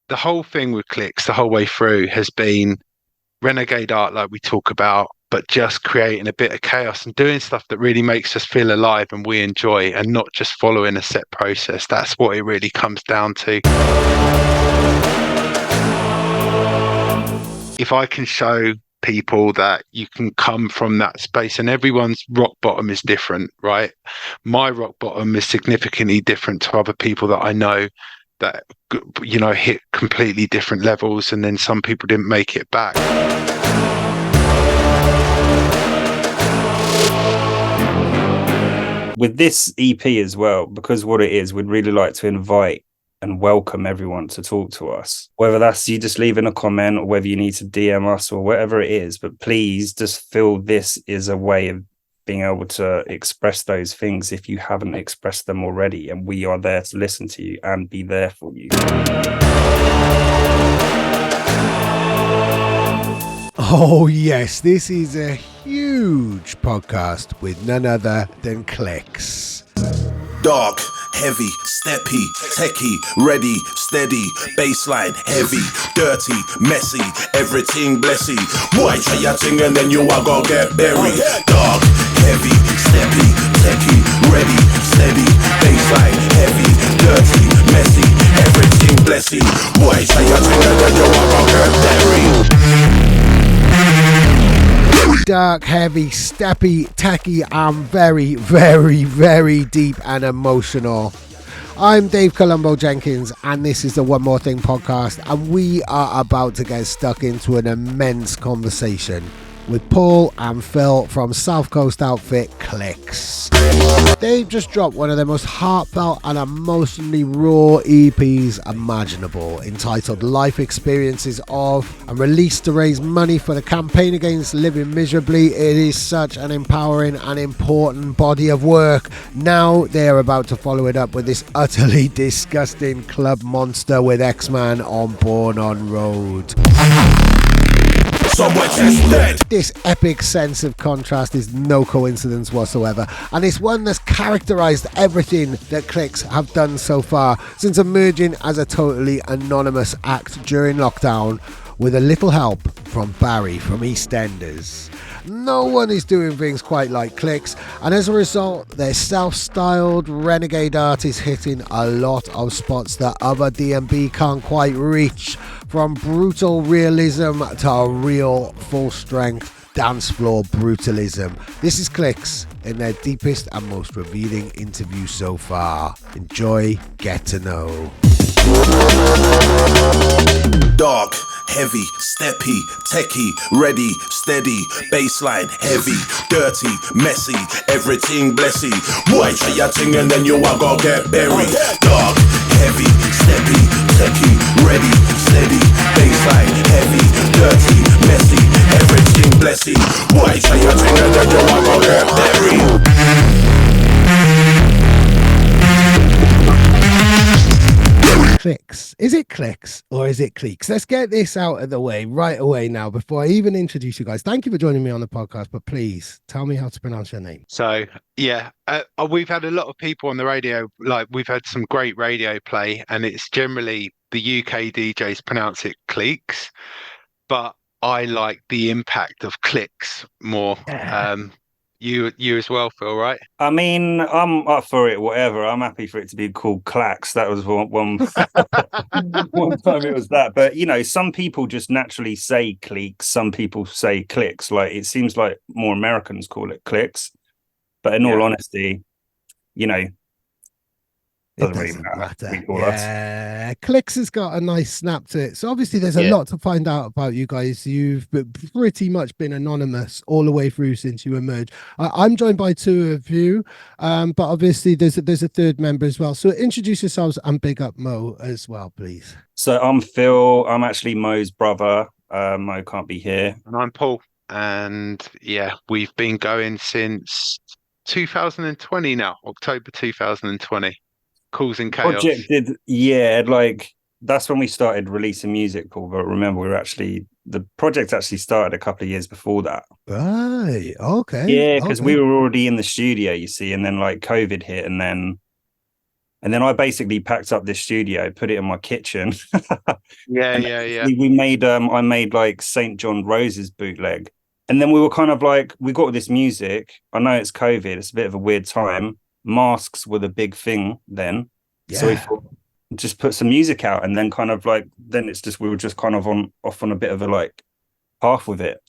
the whole thing with Clicks the whole way through has been renegade art, like we talk about, but just creating a bit of chaos and doing stuff that really makes us feel alive and we enjoy, and not just following a set process. That's what it really comes down to. If I can show people that you can come from that space, and everyone's rock bottom is different, right? My rock bottom is significantly different to other people that I know that, you know, hit completely different levels, and then some people didn't make it back. With this EP as well, because what it is, we'd really like to invite and welcome everyone to talk to us, whether that's you just leaving a comment or whether you need to DM us or whatever it is. But please just feel this is a way of being able to express those things if you haven't expressed them already, and we are there to listen to you and be there for you. Oh yes, this is a huge podcast with none other than CLIQUES. Dark, heavy, steppy, techie, ready, steady, baseline, heavy, dirty, messy, everything blessy. Boy, try your thing and then you are gonna get buried. Dark, heavy, steppy, techie, ready, steady, baseline, heavy, dirty, messy, everything blessy. Boy, try your thing and then you are gonna get buried. Dark, heavy, steppy, techie, and very, very, very deep and emotional. I'm Dave Columbo Jenkins, and this is the One More Thing podcast, and we are about to get stuck into an immense conversation with Paul and Phil from South Coast outfit CLIQUES. They've just dropped one of their most heartfelt and emotionally raw EPs imaginable, entitled Life Experiences of, and released to raise money for the campaign Against Living Miserably. It is such an empowering and important body of work. Now they are about to follow it up with this utterly disgusting club monster with Eksman on Born on Road. This epic sense of contrast is no coincidence whatsoever, and it's one that's characterized everything that CLIQUES have done so far since emerging as a totally anonymous act during lockdown, with a little help from Barry from EastEnders. No one is doing things quite like CLIQUES, and as a result, their self-styled renegade art is hitting a lot of spots that other D&B can't quite reach, from brutal realism to real full-strength dance floor brutalism. This is CLIQUES in their deepest and most revealing interview so far. Enjoy, get to know. Dark, heavy, steppy, techie, ready, steady, baseline, heavy, dirty, messy, everything blessy. Boy, try your thing and then you are gonna get buried. Dark, heavy, steppy, techie, ready, steady, baseline, heavy, dirty, messy, everything blessy. Boy, try your thing and then you are gonna get buried. CLIQUES. Is it CLIQUES or is it CLIQUES? Let's get this out of the way right away now before I even introduce you guys. Thank you for joining me on the podcast, but please tell me how to pronounce your name. So, yeah, we've had a lot of people on the radio, like we've had some great radio play, and it's generally the UK DJs pronounce it CLIQUES, but I like the impact of CLIQUES more. Yeah. You as well, Phil, right? I mean, I'm up for it, whatever. I'm happy for it to be called Clacks. That was one one time it was that. But, you know, some people just naturally say cliques. Some people say clicks. Like, it seems like more Americans call it clicks. But in all honesty, you know, doesn't really matter. Yeah, CLIQUES has got a nice snap to it. So obviously there's a lot to find out about you guys. You've pretty much been anonymous all the way through since you emerged. I'm joined by two of you, but obviously there's a third member as well. So introduce yourselves and big up Mo as well, please. So I'm Phil. I'm actually Mo's brother. Mo can't be here. And I'm Paul. And yeah, we've been going since 2020 now, October 2020. Causing chaos. Like that's when we started releasing music, Paul. But remember, the project actually started a couple of years before that. Right. Okay. Yeah, because we were already in the studio, you see, and then like COVID hit, and And then I basically packed up this studio, put it in my kitchen. Yeah, and yeah. we made I made like St. John Rose's bootleg. And then we were kind of like, we got this music. I know it's COVID, it's a bit of a weird time. Masks were the big thing then. Yeah. So we thought, just put some music out, and then kind of like, then it's just, we were just kind of off on a bit of a like path with it.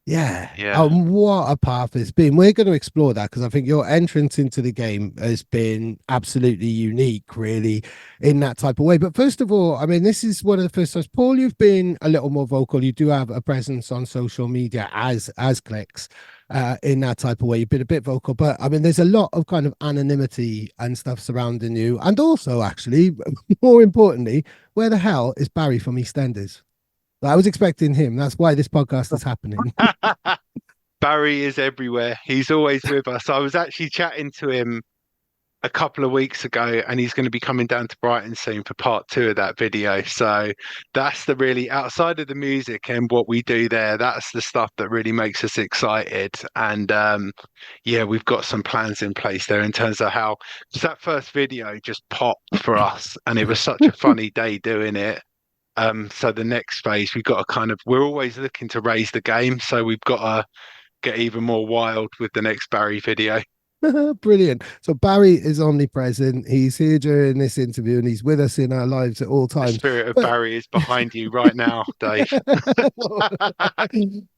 Yeah. Yeah. What a path it's been. We're going to explore that because I think your entrance into the game has been absolutely unique, really, in that type of way. But first of all, I mean, this is one of the first times, Paul, you've been a little more vocal. You do have a presence on social media as CLIQUES. In that type of way, you've been a bit vocal, but I mean, there's a lot of kind of anonymity and stuff surrounding you. And also, actually, more importantly, where the hell is Barry from EastEnders? I was expecting him. That's why this podcast is happening. Barry is everywhere. He's always with us. I was actually chatting to him a couple of weeks ago, and he's going to be coming down to Brighton soon for part 2 of that video. So that's the really, outside of the music and what we do there, that's the stuff that really makes us excited. And yeah, we've got some plans in place there in terms of how, that first video just popped for us, and it was such a funny day doing it. So the next phase, we've got to kind of, we're always looking to raise the game, so we've got to get even more wild with the next Barry video. Brilliant. So Barry is omnipresent. He's here during this interview, and he's with us in our lives at all times. The spirit of Barry is behind you right now, Dave.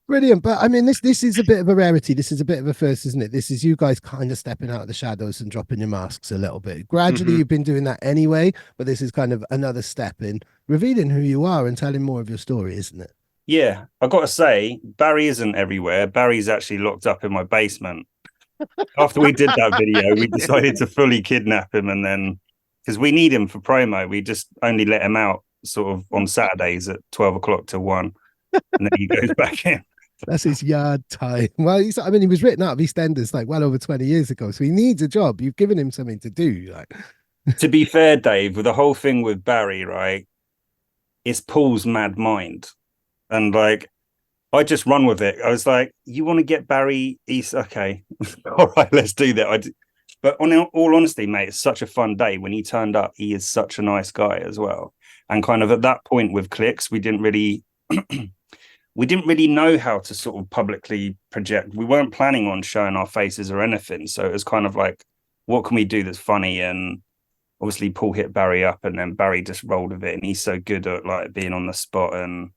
Brilliant. But I mean, this is a bit of a rarity. This is a bit of a first, isn't it? This is you guys kind of stepping out of the shadows and dropping your masks a little bit. Gradually, you've been doing that anyway, but this is kind of another step in revealing who you are and telling more of your story, isn't it? Yeah, I got to say, Barry isn't everywhere. Barry's actually locked up in my basement. After we did that video, we decided to fully kidnap him, and then, because we need him for promo, we just only let him out sort of on Saturdays at 12 o'clock to 1, and then he goes back in. That's his yard time. Well, I mean, he was written out of EastEnders like well over 20 years ago, so he needs a job. You've given him something to do. Like, to be fair, Dave, with the whole thing with Barry, right? It's Paul's mad mind, and like, I just run with it. I was like, you want to get Barry East? Okay. All right, let's do that. But on all honesty, mate, it's such a fun day. When he turned up, he is such a nice guy as well. And kind of at that point with CLIQUES, we didn't really know how to sort of publicly project. We weren't planning on showing our faces or anything. So it was kind of like, what can we do that's funny? And obviously Paul hit Barry up, and then Barry just rolled with it. And he's so good at like being on the spot. And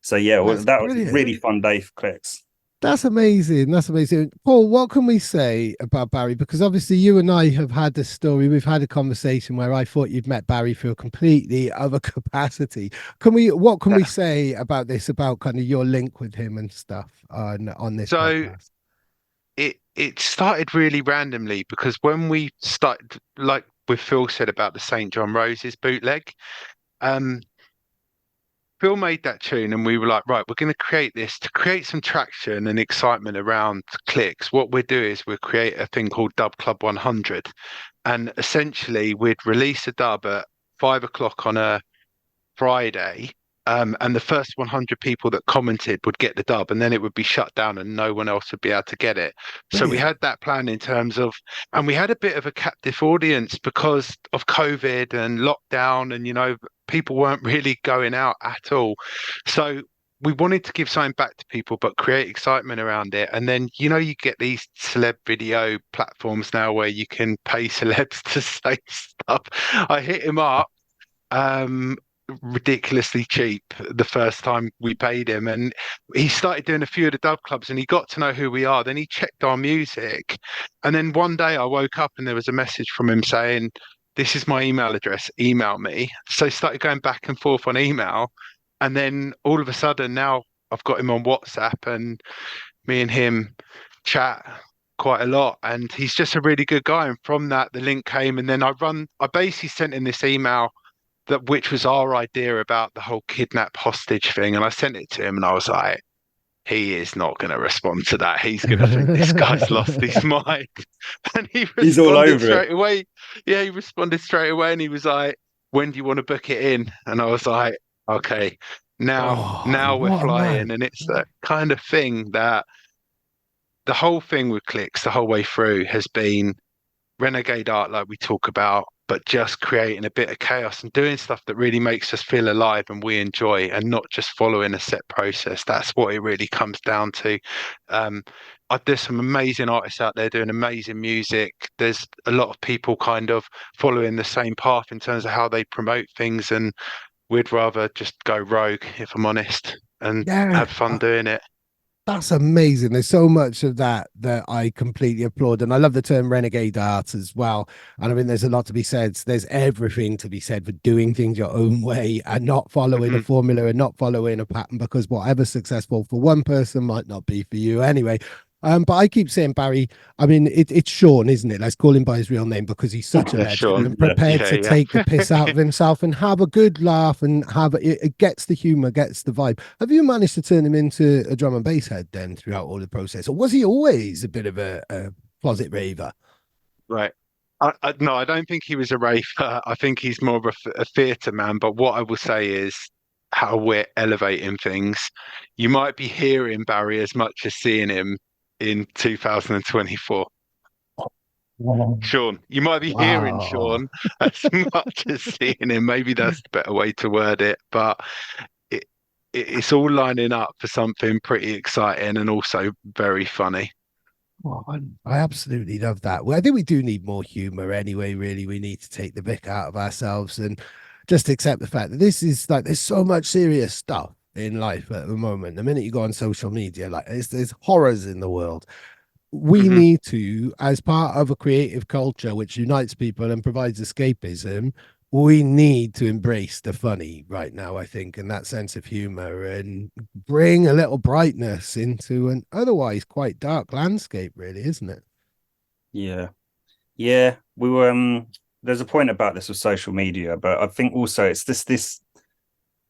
so, yeah, that was a really fun day for CLIQUES. That's amazing. That's amazing. Paul, what can we say about Barry? Because obviously you and I have had this story. We've had a conversation where I thought you'd met Barry through a completely other capacity. What can we say about this, about kind of your link with him and stuff on this podcast? It started really randomly, because when we started, like with Phil said about the St. John Rose's bootleg, Phil made that tune, and we were like, right, we're going to create this to create some traction and excitement around CLIQUES. What we'll do is we'll create a thing called Dub Club 100. And essentially, we'd release a dub at 5 o'clock on a Friday. And the first 100 people that commented would get the dub, and then it would be shut down and no one else would be able to get it. So we had that plan in terms of, and we had a bit of a captive audience because of COVID and lockdown, and, you know, people weren't really going out at all. So we wanted to give something back to people, but create excitement around it. And then, you know, you get these celeb video platforms now where you can pay celebs to say stuff. I hit him up. Ridiculously cheap the first time we paid him, and he started doing a few of the dub clubs, and he got to know who we are. Then he checked our music, and then one day I woke up and there was a message from him saying, this is my email address, email me. So he started going back and forth on email, and then all of a sudden now I've got him on WhatsApp, and me and him chat quite a lot, and he's just a really good guy. And from that the link came, and then I basically sent him this email which was our idea about the whole kidnap hostage thing, and I sent it to him, and I was like, he is not going to respond to that. He's going to think this guy's lost his mind. And he's all over straight away. Yeah, he responded straight away, and he was like, when do you want to book it in? And I was like, okay, now we're flying. And it's that kind of thing that the whole thing with CLIQUES the whole way through has been renegade art, like we talk about, but just creating a bit of chaos and doing stuff that really makes us feel alive and we enjoy, and not just following a set process. That's what it really comes down to. There's some amazing artists out there doing amazing music. There's a lot of people kind of following the same path in terms of how they promote things, and we'd rather just go rogue, if I'm honest, and Yeah, have fun doing it. that's amazing. There's so much of that that I completely applaud. And I love the term renegade art as well. And I mean, there's a lot to be said. There's everything to be said for doing things your own way and not following a Hmm. formula and not following a pattern, because whatever's successful for one person might not be for you anyway. But I keep saying Barry, I mean, it's Sean, isn't it? Let's call him by his real name because he's such a legend Sean. and prepared to Yeah, take the piss out yeah. of himself and have a good laugh and have it gets the humor, gets the vibe. Have you managed to turn him into a drum and bass head then throughout all the process? Or was he always a bit of a closet raver? Right. No, I don't think he was a raver. I think he's more of a theatre man. But what I will say is how we're elevating things. You might be hearing Barry as much as seeing him in 2024. Wow. Sean, you might be hearing Wow. Sean as much as seeing him. Maybe that's the better way to word it. But it, it's all lining up for something pretty exciting and also very funny. Oh, I absolutely love that. Well, I think we do need more humor anyway, really. We need to take the Vic out of ourselves and just accept the fact that this is like there's so much serious stuff in life at the moment. The minute you go on social media, like there's horrors in the world. We Hmm. need to, as part of a creative culture which unites people and provides escapism, we need to embrace the funny right now, I think, and that sense of humor and bring a little brightness into an otherwise quite dark landscape, really, isn't it? Yeah. Yeah. We were there's a point about this with social media, but I think also it's this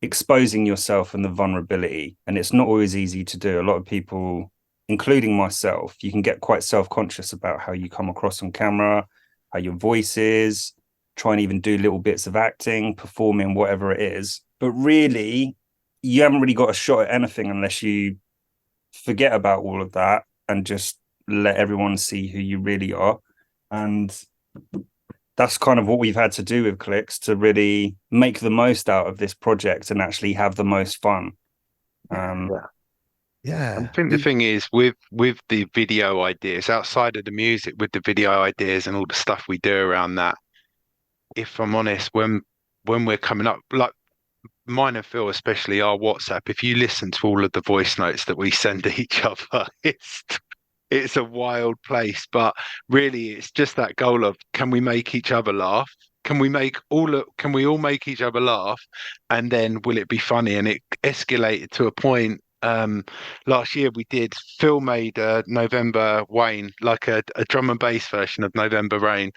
exposing yourself and the vulnerability. And it's not always easy to do. A lot of people, including myself, you can get quite self-conscious about how you come across on camera, how your voice is, try and even do little bits of acting, performing, whatever it is. But really, you haven't really got a shot at anything unless you forget about all of that and just let everyone see who you really are. And that's kind of what we've had to do with CLIQUES to really make the most out of this project and actually have the most fun. Yeah. I Yeah. think the thing is with the video ideas outside of the music, with the video ideas and all the stuff we do around that, if I'm honest, when we're coming up, like mine and Phil, especially our WhatsApp, if you listen to all of the voice notes that we send each other, it's a wild place. But really, it's just that goal of can we make each other laugh? Can we all make each other laugh? And then will it be funny? And it escalated to a point. Last year we did Phil made November Wayne, like a drum and bass version of November Rain.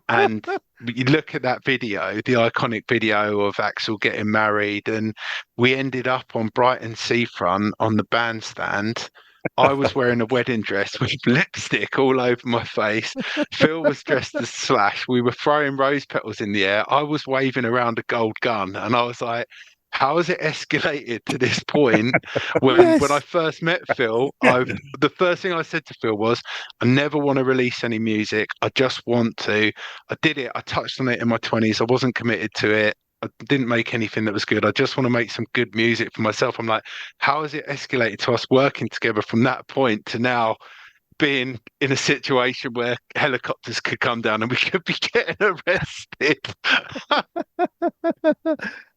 And you look at that video, the iconic video of Axel getting married, and we ended up on Brighton seafront on the bandstand. I was wearing a wedding dress with lipstick all over my face. Phil was dressed as Slash. We were throwing rose petals in the air. I was waving around a gold gun, and I was like, how has it escalated to this point? When I Yes. first met Phil, the first thing I said to Phil was, I never want to release any music. I just want to. I did it. I touched on it in my 20s. I wasn't committed to it. I didn't make anything that was good. I just want to make some good music for myself. I'm like, how has it escalated to us working together from that point to now being in a situation where helicopters could come down and we could be getting arrested?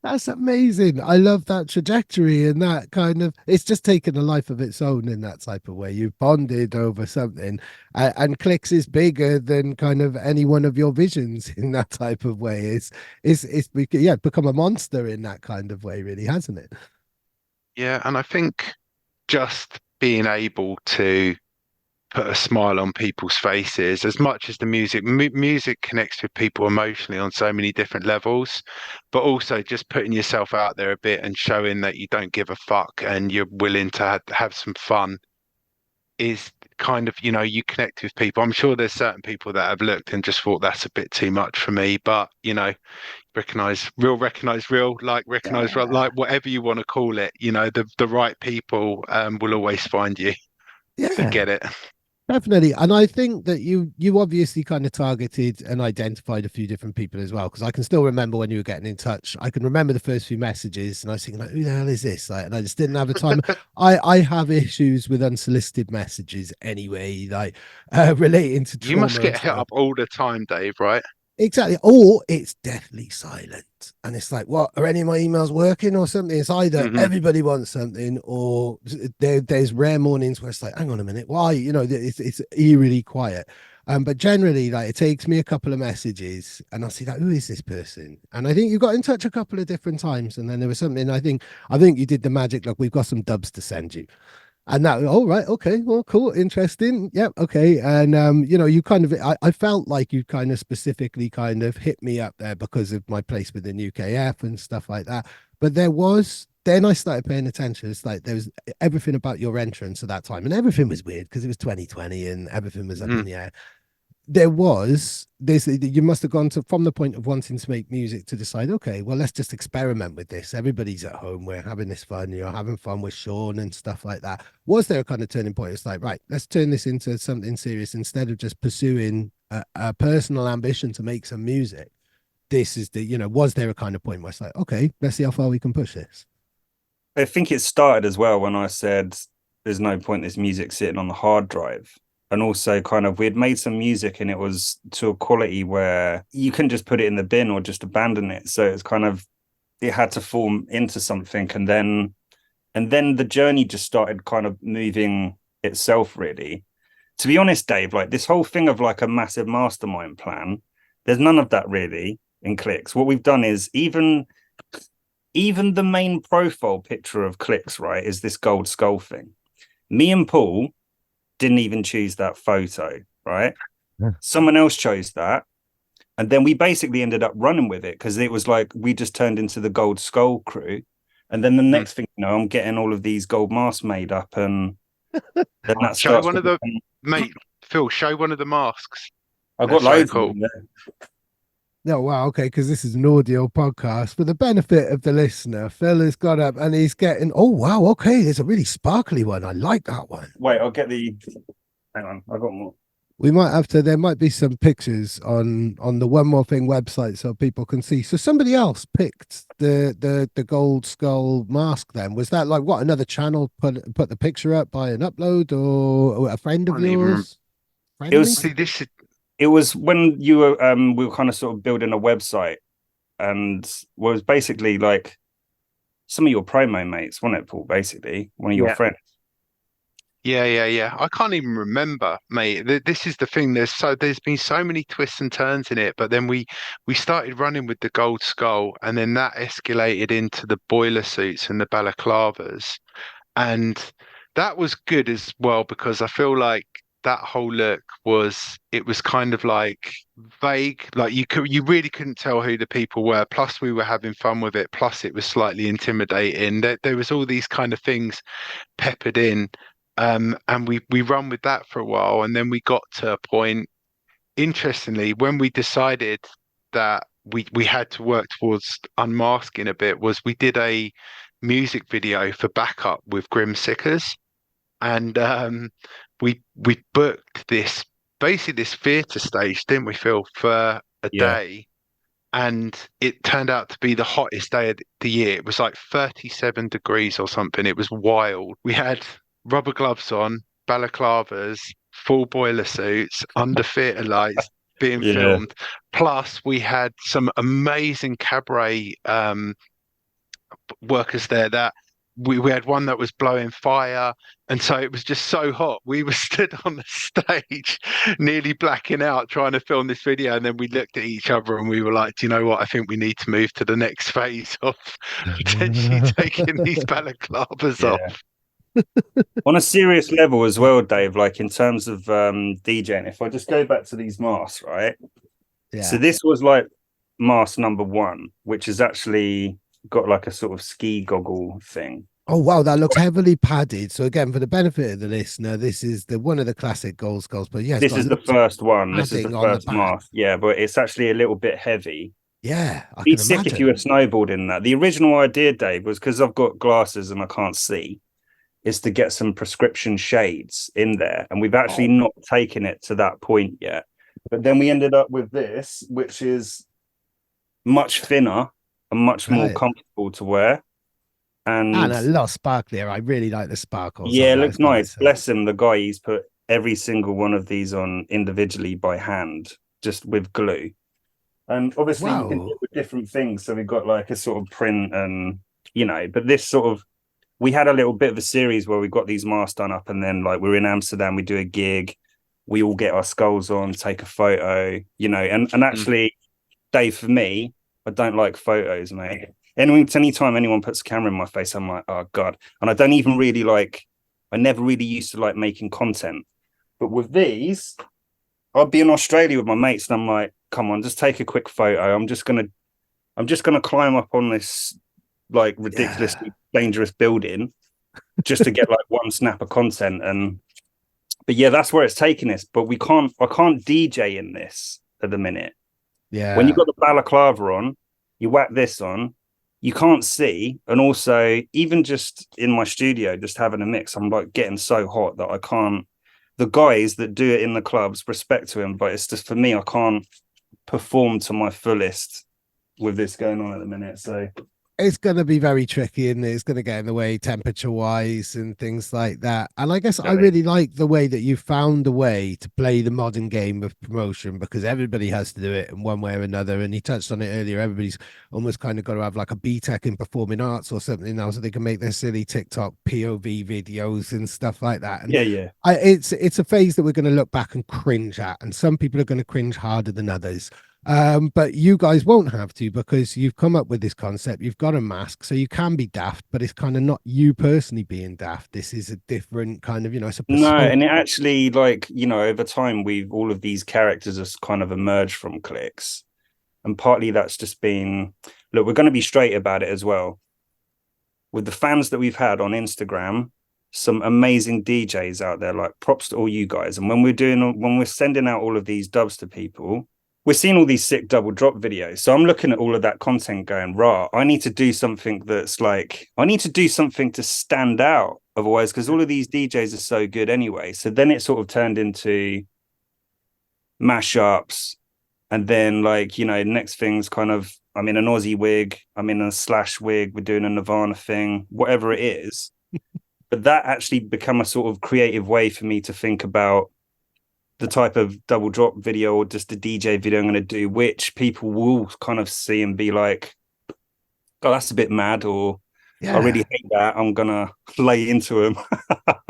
That's amazing. I love that trajectory and that kind of it's just taken a life of its own in that type of way. You've bonded over something, and CLIQUES is bigger than kind of any one of your visions in that type of way. Yeah, become a monster in that kind of way, really, hasn't it? Yeah, and I think just being able to put a smile on people's faces as much as the music connects with people emotionally on so many different levels, but also just putting yourself out there a bit and showing that you don't give a fuck and you're willing to have some fun is kind of, you connect with people. I'm sure there's certain people that have looked and just thought that's a bit too much for me, but recognize real, like recognize real, Yeah. like whatever you want to call it, the right people will always find you. Yeah. Forget it. Definitely. And I think that you obviously kind of targeted and identified a few different people as well. Because I can still remember when you were getting in touch. I can remember the first few messages and I was thinking like, who the hell is this? Like, and I just didn't have the time. I have issues with unsolicited messages anyway, like relating to You must trauma and get hit stuff. up all the time, Dave, right? Exactly. Or it's deathly silent. And it's like, what? Are any of my emails working or something? It's either Hmm. everybody wants something or there's rare mornings where it's like, hang on a minute, why? You know, it's eerily quiet. But generally, like it takes me a couple of messages and I see like, who is this person? And I think you got in touch a couple of different times. And then there was something I think you did the magic. Look, we've got some dubs to send you. And that, oh, right, okay, well, cool, interesting. Yep, okay. And you kind of I felt like you kind of specifically kind of hit me up there because of my place within UKF and stuff like that. But then I started paying attention. It's like there was everything about your entrance at that time, and everything was weird because it was 2020 and everything was up Hmm. in the air. There's you must have gone to from the point of wanting to make music to decide, okay, well, let's just experiment with this. Everybody's at home, we're having this fun, you're having fun with Sean and stuff like that. Was there a kind of turning point? It's like, right, let's turn this into something serious instead of just pursuing a personal ambition to make some music. This is was there a kind of point where it's like, okay, let's see how far we can push this? I think it started as well when I said there's no point this music sitting on the hard drive. And also kind of we'd made some music and it was to a quality where you can just put it in the bin or just abandon it. So it's kind of it had to form into something and then the journey just started kind of moving itself really. To be honest, Dave, like this whole thing of like a massive mastermind plan, there's none of that really in CLIQUES. What we've done is even the main profile picture of CLIQUES, right, is this gold skull thing. Me and Paul didn't even choose that photo, right? Yeah. Someone else chose that. And then we basically ended up running with it because it was like we just turned into the gold skull crew. And then the next thing you know, I'm getting all of these gold masks made up and then that Show starts one to of the become... mate, Phil. Show one of the masks. I've They're got so loads of cool. them there. No, wow, okay, because this is an audio podcast. For the benefit of the listener, Phil has got up and he's getting, oh, wow, okay, there's a really sparkly one. I like that one. Wait, I'll get the... Hang on, I've got more. We might have to, there might be some pictures on the One More Thing website so people can see. So somebody else picked the gold skull mask then. Was that like what, another channel put the picture up by an upload or a friend of Can't even remember. yours? It Friendly? was See, this is it was when you were we were kind of sort of building a website and was basically like some of your promo mates, wasn't it, Paul? Basically, one of your yeah. friends. Yeah. I can't even remember, mate. This is the thing. There's been so many twists and turns in it, but then we started running with the gold skull, and then that escalated into the boiler suits and the balaclavas, and that was good as well because I feel like that whole look was kind of like vague, like you really couldn't tell who the people were. Plus, we were having fun with it. Plus, it was slightly intimidating. There was all these kind of things peppered in. And we run with that for a while, and then we got to a point. Interestingly, when we decided that we had to work towards unmasking a bit, was we did a music video for Backup with Grim Sickers, and we booked this basically this theatre stage, didn't we, Phil, for a Yeah. day, and it turned out to be the hottest day of the year. It was like 37 degrees or something. It was wild. We had rubber gloves on, balaclavas, full boiler suits, under theatre lights being Yeah. filmed. Plus, we had some amazing cabaret workers there that we had one that was blowing fire, and so it was just so hot we were stood on the stage nearly blacking out trying to film this video, and then we looked at each other and we were like, do you know what, I think we need to move to the next phase of potentially taking these balaclavas Yeah. off. On a serious level as well, Dave, like in terms of DJing, if I just go back to these masks, right? Yeah. So this was like mask number 1, which is actually got like a sort of ski goggle thing. Oh wow, that looks heavily padded. So again, for the benefit of the listener, this is the one of the classic gold skulls. But yeah, This is the first one. This is the first mask. Yeah, but it's actually a little bit heavy. Yeah, I Be can sick if you imagine. were snowboarding that. The original idea, Dave, was because I've got glasses and I can't see. is to get some prescription shades in there. And we've actually not taken it to that point yet. But then we ended up with this, which is much thinner and much more comfortable to wear. And a lot of sparklier. I really like the sparkles. Yeah, it looks nice. Bless him, the guy, he's put every single one of these on individually by hand, just with glue. And obviously you can do it with different things. So we've got like a sort of print and, you know, but this sort of, we had a little bit of a series where we got these masks done up, and then like we're in Amsterdam, we do a gig, we all get our skulls on, take a photo, you know, and actually, Dave, for me, I don't like photos, mate. Anytime anyone puts a camera in my face, I'm like, oh God. And I don't even really like, I never really used to like making content. But with these, I'd be in Australia with my mates and I'm like, come on, just take a quick photo. I'm just gonna climb up on this like ridiculously dangerous building just to get like one snap of content. But yeah, that's where it's taking us. But I can't DJ in this at the minute. Yeah. When you've got the balaclava on, you whack this on, you can't see. And also, even just in my studio, just having a mix, I'm like getting so hot that I can't. The guys that do it in the clubs, respect to him, but it's just for me, I can't perform to my fullest with this going on at the minute. So it's going to be very tricky, and it's going to get in the way temperature wise and things like that. And I guess I really like the way that you found a way to play the modern game of promotion, because everybody has to do it in one way or another. And you touched on it earlier. Everybody's almost kind of got to have like a BTEC in performing arts or something now, so they can make their silly TikTok POV videos and stuff like that. And it's a phase that we're going to look back and cringe at, and some people are going to cringe harder than others. But you guys won't have to, because you've come up with this concept, you've got a mask, so you can be daft, but it's kind of not you personally being daft. This is a different kind of, you know, it's a no, and it actually, like, you know, over time all of these characters have kind of emerged from CLIQUES, and partly that's just been, look, we're going to be straight about it as well. With the fans that we've had on Instagram, some amazing DJs out there, like props to all you guys. And when we're sending out all of these dubs to people, we're seeing all these sick double drop videos. So I'm looking at all of that content going, rah, I need to do something that's like, I need to do something to stand out. Otherwise, because all of these DJs are so good anyway. So then it sort of turned into mashups. And then, like, you know, next thing's kind of, I'm in an Aussie wig, I'm in a Slash wig, we're doing a Nirvana thing, whatever it is. But that actually become a sort of creative way for me to think about the type of double drop video or just the DJ video I'm going to do, which people will kind of see and be like, oh, that's a bit mad, or I really hate that, I'm going to lay into him.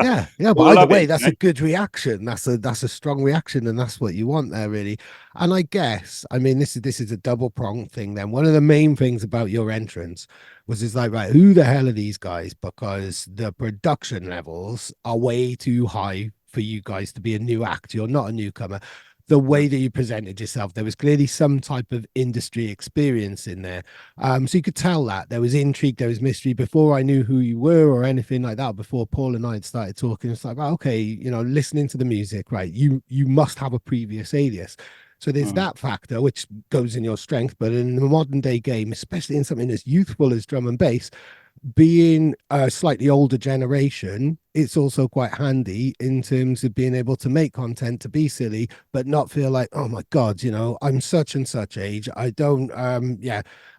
Yeah. But either way, that's a good reaction. That's a strong reaction, and that's what you want there, really. And I guess, I mean, this is a double pronged thing then. One of the main things about your entrance was it's like, right, who the hell are these guys? Because the production levels are way too high for you guys to be a new act. You're not a newcomer. The way that you presented yourself, there was clearly some type of industry experience in there. So you could tell that there was intrigue, there was mystery. Before I knew who you were or anything like that, before Paul and I had started talking, it's like, well, okay, you know, listening to the music, right, you must have a previous alias. So there's that factor, which goes in your strength. But in the modern day game, especially in something as youthful as drum and bass, being a slightly older generation, it's also quite handy in terms of being able to make content, to be silly, but not feel like, oh my God, you know, I'm such and such age. I don't, I mean,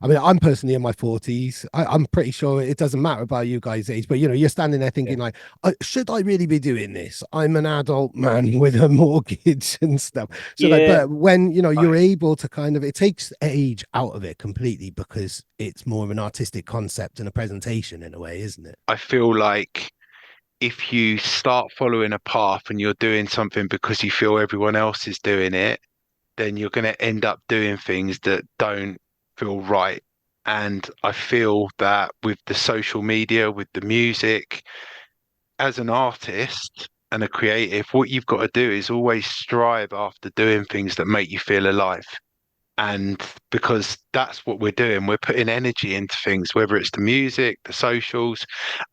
I'm personally in my 40s. I'm pretty sure it doesn't matter about you guys' age, but you know, you're standing there thinking like, should I really be doing this? I'm an adult man with a mortgage and stuff. So like, but when, you know, you're able to kind of, it takes age out of it completely, because it's more of an artistic concept and a presentation in a way, isn't it? I feel like if you start following a path and you're doing something because you feel everyone else is doing it, then you're going to end up doing things that don't feel right. And I feel that with the social media, with the music, as an artist and a creative, what you've got to do is always strive after doing things that make you feel alive. And because that's what we're doing, we're putting energy into things, whether it's the music, the socials,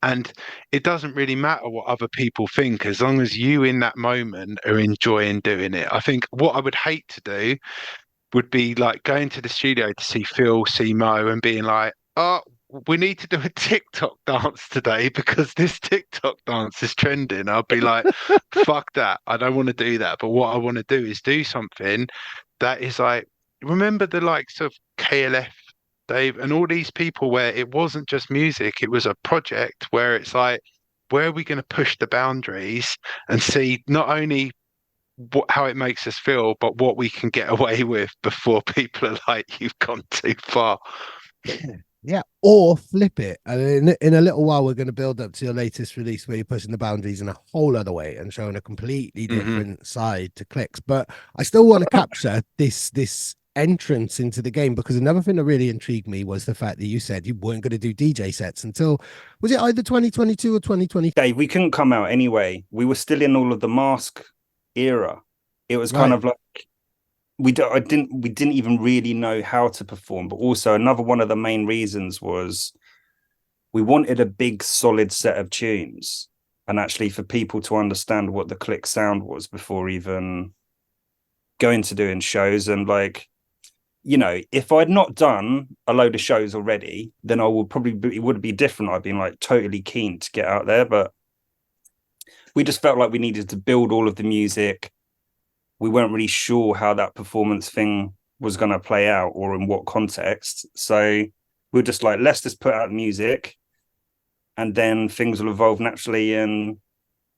and it doesn't really matter what other people think, as long as you in that moment are enjoying doing it. I think what I would hate to do would be like going to the studio to see Phil, see Mo, and being like, oh, we need to do a TikTok dance today because this TikTok dance is trending. I'll be like, fuck that. I don't want to do that. But what I want to do is do something that is like, remember the likes of KLF, Dave, and all these people where it wasn't just music, it was a project where it's like, where are we going to push the boundaries and see not only how it makes us feel, but what we can get away with before people are like, you've gone too far. Yeah, or flip it. And in a little while, we're going to build up to your latest release where you're pushing the boundaries in a whole other way and showing a completely different side to Clicks. But I still want to capture this entrance into the game, because another thing that really intrigued me was the fact that you said you weren't going to do DJ sets until, was it either 2022 or 2020? Dave, we couldn't come out anyway. We were still in all of the mask era. It was kind of like we didn't even really know how to perform. But also another one of the main reasons was we wanted a big solid set of tunes, and actually for people to understand what the Click sound was before even going to doing shows. And like, you know, if I'd not done a load of shows already, then I would probably it would be different. I'd been like totally keen to get out there, but we just felt like we needed to build all of the music. We weren't really sure how that performance thing was going to play out or in what context. So we were just like, let's just put out music and then things will evolve naturally. And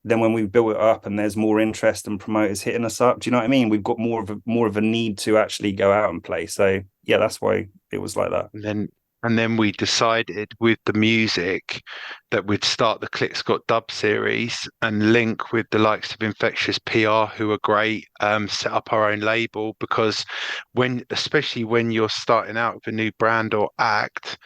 then when we've built it up and there's more interest and promoters hitting us up, do you know what I mean? We've got more of a need to actually go out and play. So yeah, that's why it was like that. And then we decided with the music that we'd start the Click Scott dub series and link with the likes of Infectious PR, who are great, set up our own label, because especially when you're starting out with a new brand or act,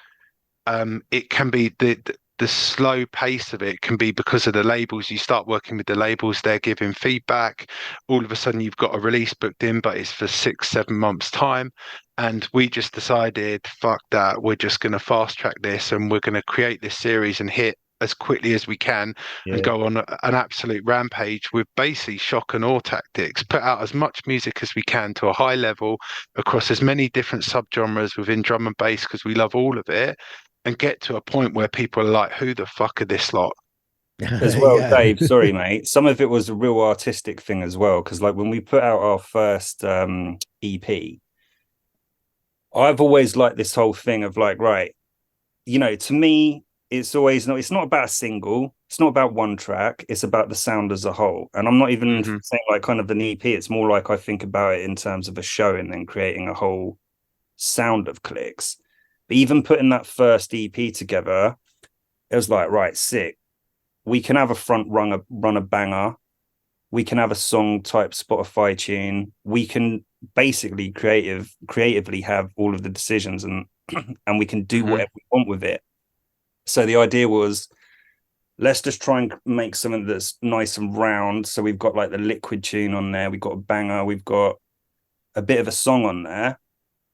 it can be the slow pace of it can be because of the labels. You start working with the labels, they're giving feedback. All of a sudden you've got a release booked in, but it's for 6-7 months time. And we just decided, fuck that, we're just going to fast track this and we're going to create this series and hit as quickly as we can and go on an absolute rampage with basically shock and awe tactics, put out as much music as we can to a high level across as many different subgenres within drum and bass, because we love all of it, and get to a point where people are like, who the fuck are this lot? As well, Dave, sorry, mate. Some of it was a real artistic thing as well, because like when we put out our first EP, I've always liked this whole thing of like, right, you know, to me, it's not about a single, it's not about one track, it's about the sound as a whole. And I'm not even saying like kind of an EP, it's more like I think about it in terms of a show and then creating a whole sound of Clicks. But even putting that first EP together, it was like, right, sick. We can have a front run a banger. We can have a song type Spotify tune. We can basically creatively have all of the decisions and we can do whatever we want with it. So the idea was, let's just try and make something that's nice and round. So we've got like the Liquid tune on there. We've got a banger. We've got a bit of a song on there.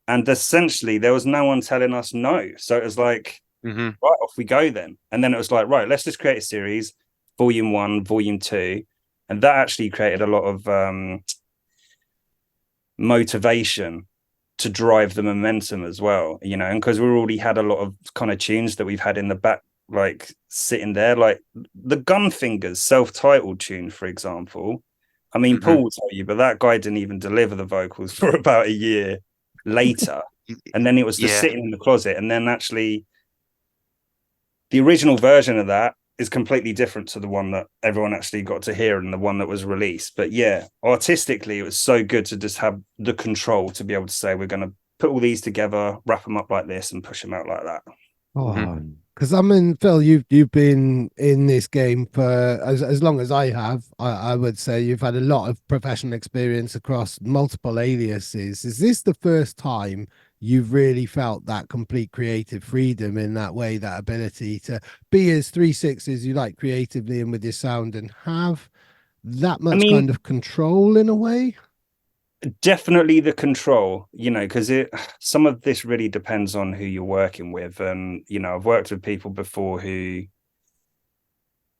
And essentially there was no one telling us no. So it was like, right, off we go then. And then it was like, right, let's just create a series, volume 1, volume 2. And that actually created a lot of motivation to drive the momentum as well, you know, and because we already had a lot of kind of tunes that we've had in the back, like sitting there, like the Gunfingers self-titled tune, for example. I mean, Paul will tell you, but that guy didn't even deliver the vocals for about a year later. And then it was just sitting in the closet. And then actually the original version of that is completely different to the one that everyone actually got to hear and the one that was released. But yeah, artistically, it was so good to just have the control to be able to say, we're going to put all these together, wrap them up like this and push them out like that. Because I mean, Phil, you've been in this game for as long as I have. I would say you've had a lot of professional experience across multiple aliases. Is this the first time you've really felt that complete creative freedom in that way, that ability to be as 360 as you like creatively and with your sound and have that much kind of control in a way? Definitely the control, you know, because some of this really depends on who you're working with. And, you know, I've worked with people before who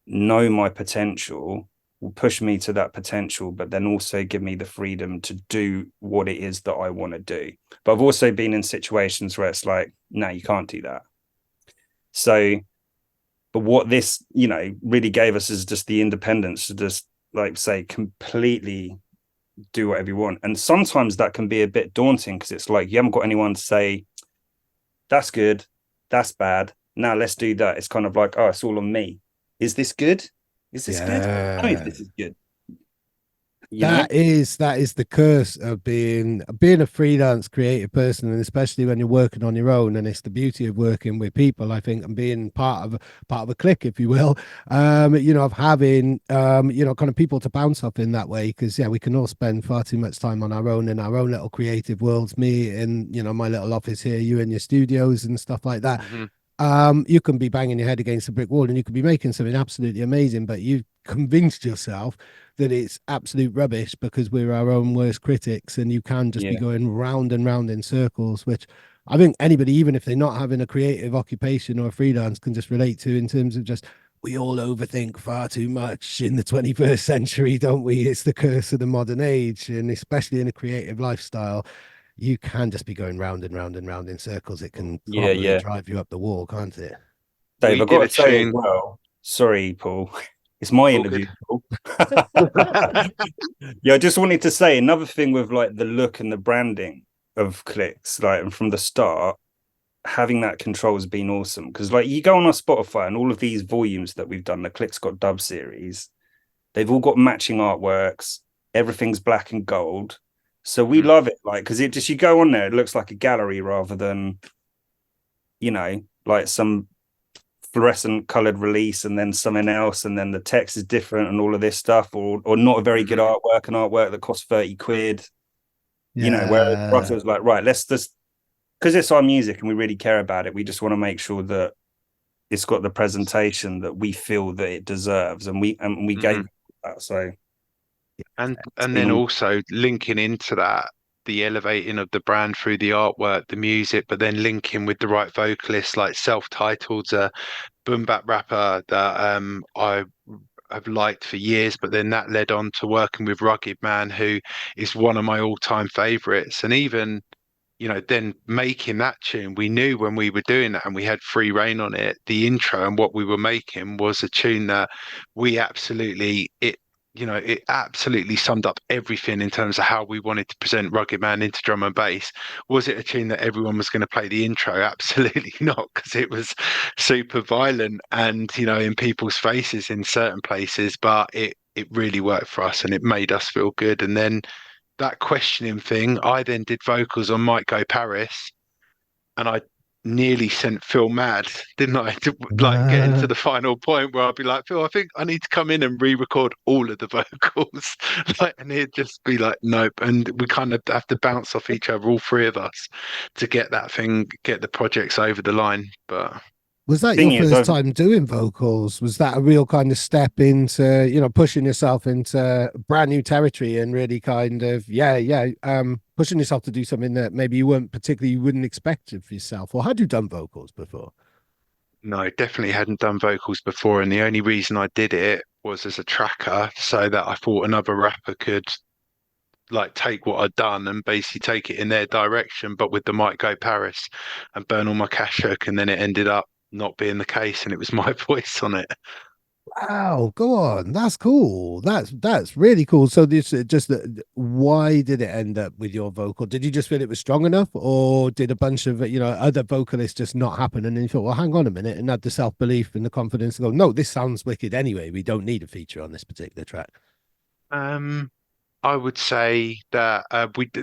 know my potential, will push me to that potential, but then also give me the freedom to do what it is that I want to do. But I've also been in situations where it's like, no, you can't do that. So, but what this, you know, really gave us is just the independence to just, like, say, completely do whatever you want. And sometimes that can be a bit daunting because it's like you haven't got anyone to say, that's good, that's bad, now let's do that. It's kind of like, oh, it's all on me. Is this good? Is this good? I don't know if this is good. That is the curse of being a freelance creative person, and especially when you're working on your own. And it's the beauty of working with people, I think, and being part of a clique, if you will. You know, of having you know, kind of people to bounce off in that way, because yeah, we can all spend far too much time on our own in our own little creative worlds. Me in, you know, my little office here, you in your studios and stuff like that. You can be banging your head against a brick wall and you could be making something absolutely amazing, but you've convinced yourself that it's absolute rubbish because we're our own worst critics, and you can just be going round and round in circles, which I think anybody, even if they're not having a creative occupation or a freelance, can just relate to, in terms of just, we all overthink far too much in the 21st century, don't we? It's the curse of the modern age, and especially in a creative lifestyle, you can just be going round and round and round in circles. It can probably drive you up the wall, can't it? Dave, I've got to say as well, sorry, Paul, it's my interview, Paul. Yeah, I just wanted to say another thing with like the look and the branding of CLIQUES, like, and from the start, having that control has been awesome. Because like you go on our Spotify and all of these volumes that we've done, the CLIQUES Got Dub series, they've all got matching artworks, everything's black and gold. So we love it, like, because it just, you go on there, it looks like a gallery rather than, you know, like some fluorescent colored release and then something else, and then the text is different and all of this stuff, or not a very good artwork, an artwork that costs 30 quid. You know, whereas for us it was like, right, let's just, because it's our music and we really care about it, we just want to make sure that it's got the presentation that we feel that it deserves, and we gave that. So and then also linking into that, the elevating of the brand through the artwork, the music, but then linking with the right vocalists. Like Self-Titled's a boom bap rapper that I have liked for years, but then that led on to working with Rugged Man, who is one of my all-time favorites. And even, you know, then making that tune, we knew when we were doing that and we had free reign on it, the intro and what we were making was a tune that we absolutely, it absolutely summed up everything in terms of how we wanted to present Rugged Man into drum and bass. Was it a tune that everyone was going to play the intro? Absolutely not, because it was super violent and, you know, in people's faces in certain places, but it really worked for us and it made us feel good. And then that questioning thing, I then did vocals on Might Go Paris, and I nearly sent Phil mad, didn't I? To, like, getting to the final point where I'd be like, Phil, I think I need to come in and re-record all of the vocals. Like, and he'd just be like, nope. And we kind of have to bounce off each other, all three of us, to get the projects over the line. But was that your first time doing vocals? Was that a real kind of step into, you know, pushing yourself into brand new territory and really kind of, pushing yourself to do something that maybe you wouldn't expect of yourself? Or had you done vocals before? No, definitely hadn't done vocals before. And the only reason I did it was as a tracker, so that I thought another rapper could like take what I'd done and basically take it in their direction, but with the Might Go Paris and burn all my cash hook. And then it ended up not being the case, and it was my voice on it. Wow, go on. That's cool. That's really cool. So this just why did it end up with your vocal? Did you just feel it was strong enough, or did a bunch of, you know, other vocalists just not happen? And then you thought, well, hang on a minute, and had the self-belief and the confidence to go, no, this sounds wicked anyway. We don't need a feature on this particular track. I would say that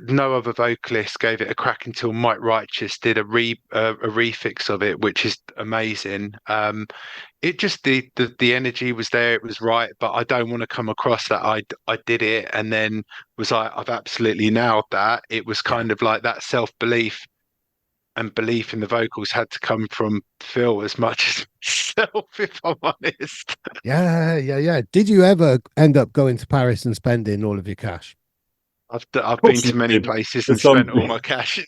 no other vocalist gave it a crack until Mike Righteous did a refix of it, which is amazing. It just the energy was there, it was right, but I don't want to come across that I did it and then was like, I've absolutely nailed that. It was kind of like that self-belief and belief in the vocals had to come from Phil as much as myself, if I'm honest. Yeah. Did you ever end up going to Paris and spending all of your cash? I've been to many places and spent all my cash.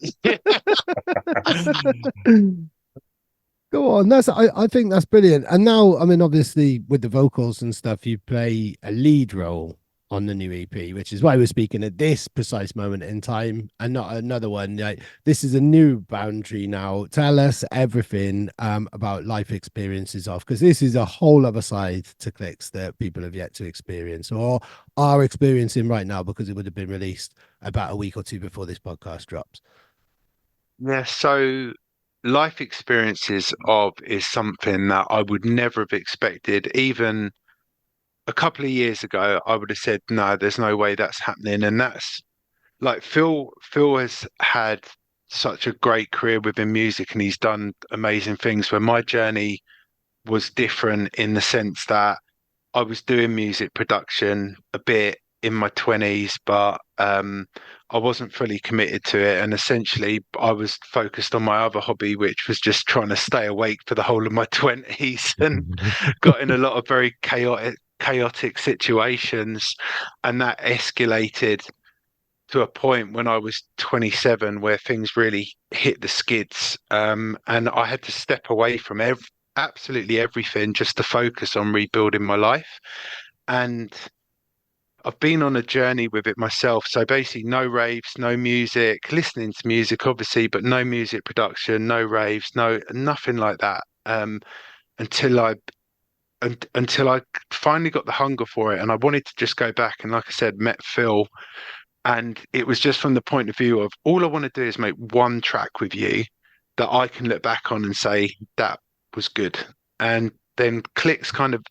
Go on. I think that's brilliant. And now, I mean, obviously with the vocals and stuff, you play a lead role on the new EP, which is why we're speaking at this precise moment in time and not another one. Like, this is a new boundary now. Tell us everything about life experiences of, because this is a whole other side to Clicks that people have yet to experience or are experiencing right now, because it would have been released about a week or two before this podcast drops. Yeah, so life experiences of is something that I would never have expected. Even a couple of years ago, I would have said, no, there's no way that's happening. And that's like Phil has had such a great career within music and he's done amazing things, where my journey was different in the sense that I was doing music production a bit in my 20s, but I wasn't fully committed to it. And essentially, I was focused on my other hobby, which was just trying to stay awake for the whole of my 20s, and got in a lot of very chaotic situations. And that escalated to a point when I was 27 where things really hit the skids. And I had to step away from absolutely everything just to focus on rebuilding my life. And I've been on a journey with it myself. So basically, no raves, no music, listening to music, obviously, but no music production, no raves, nothing like that. Until until I finally got the hunger for it, and I wanted to just go back. And like I said, met Phil, and it was just from the point of view of all I want to do is make one track with you that I can look back on and say that was good. And then Clicks kind of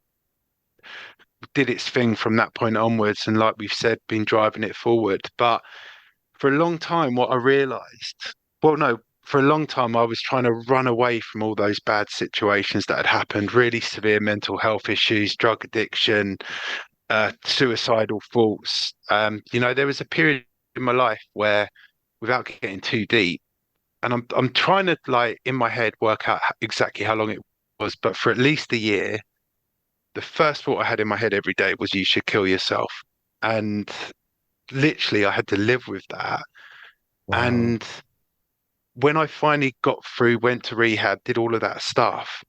did its thing from that point onwards, and like we've said, been driving it forward. But for a long time, what I realized, well, no, for a long time, I was trying to run away from all those bad situations that had happened, really severe mental health issues, drug addiction, suicidal thoughts. There was a period in my life where, without getting too deep, and I'm trying to, like, in my head work out exactly how long it was, but for at least a year, the first thought I had in my head every day was you should kill yourself. And literally I had to live with that. Wow. And when I finally got through, went to rehab, did all of that stuff,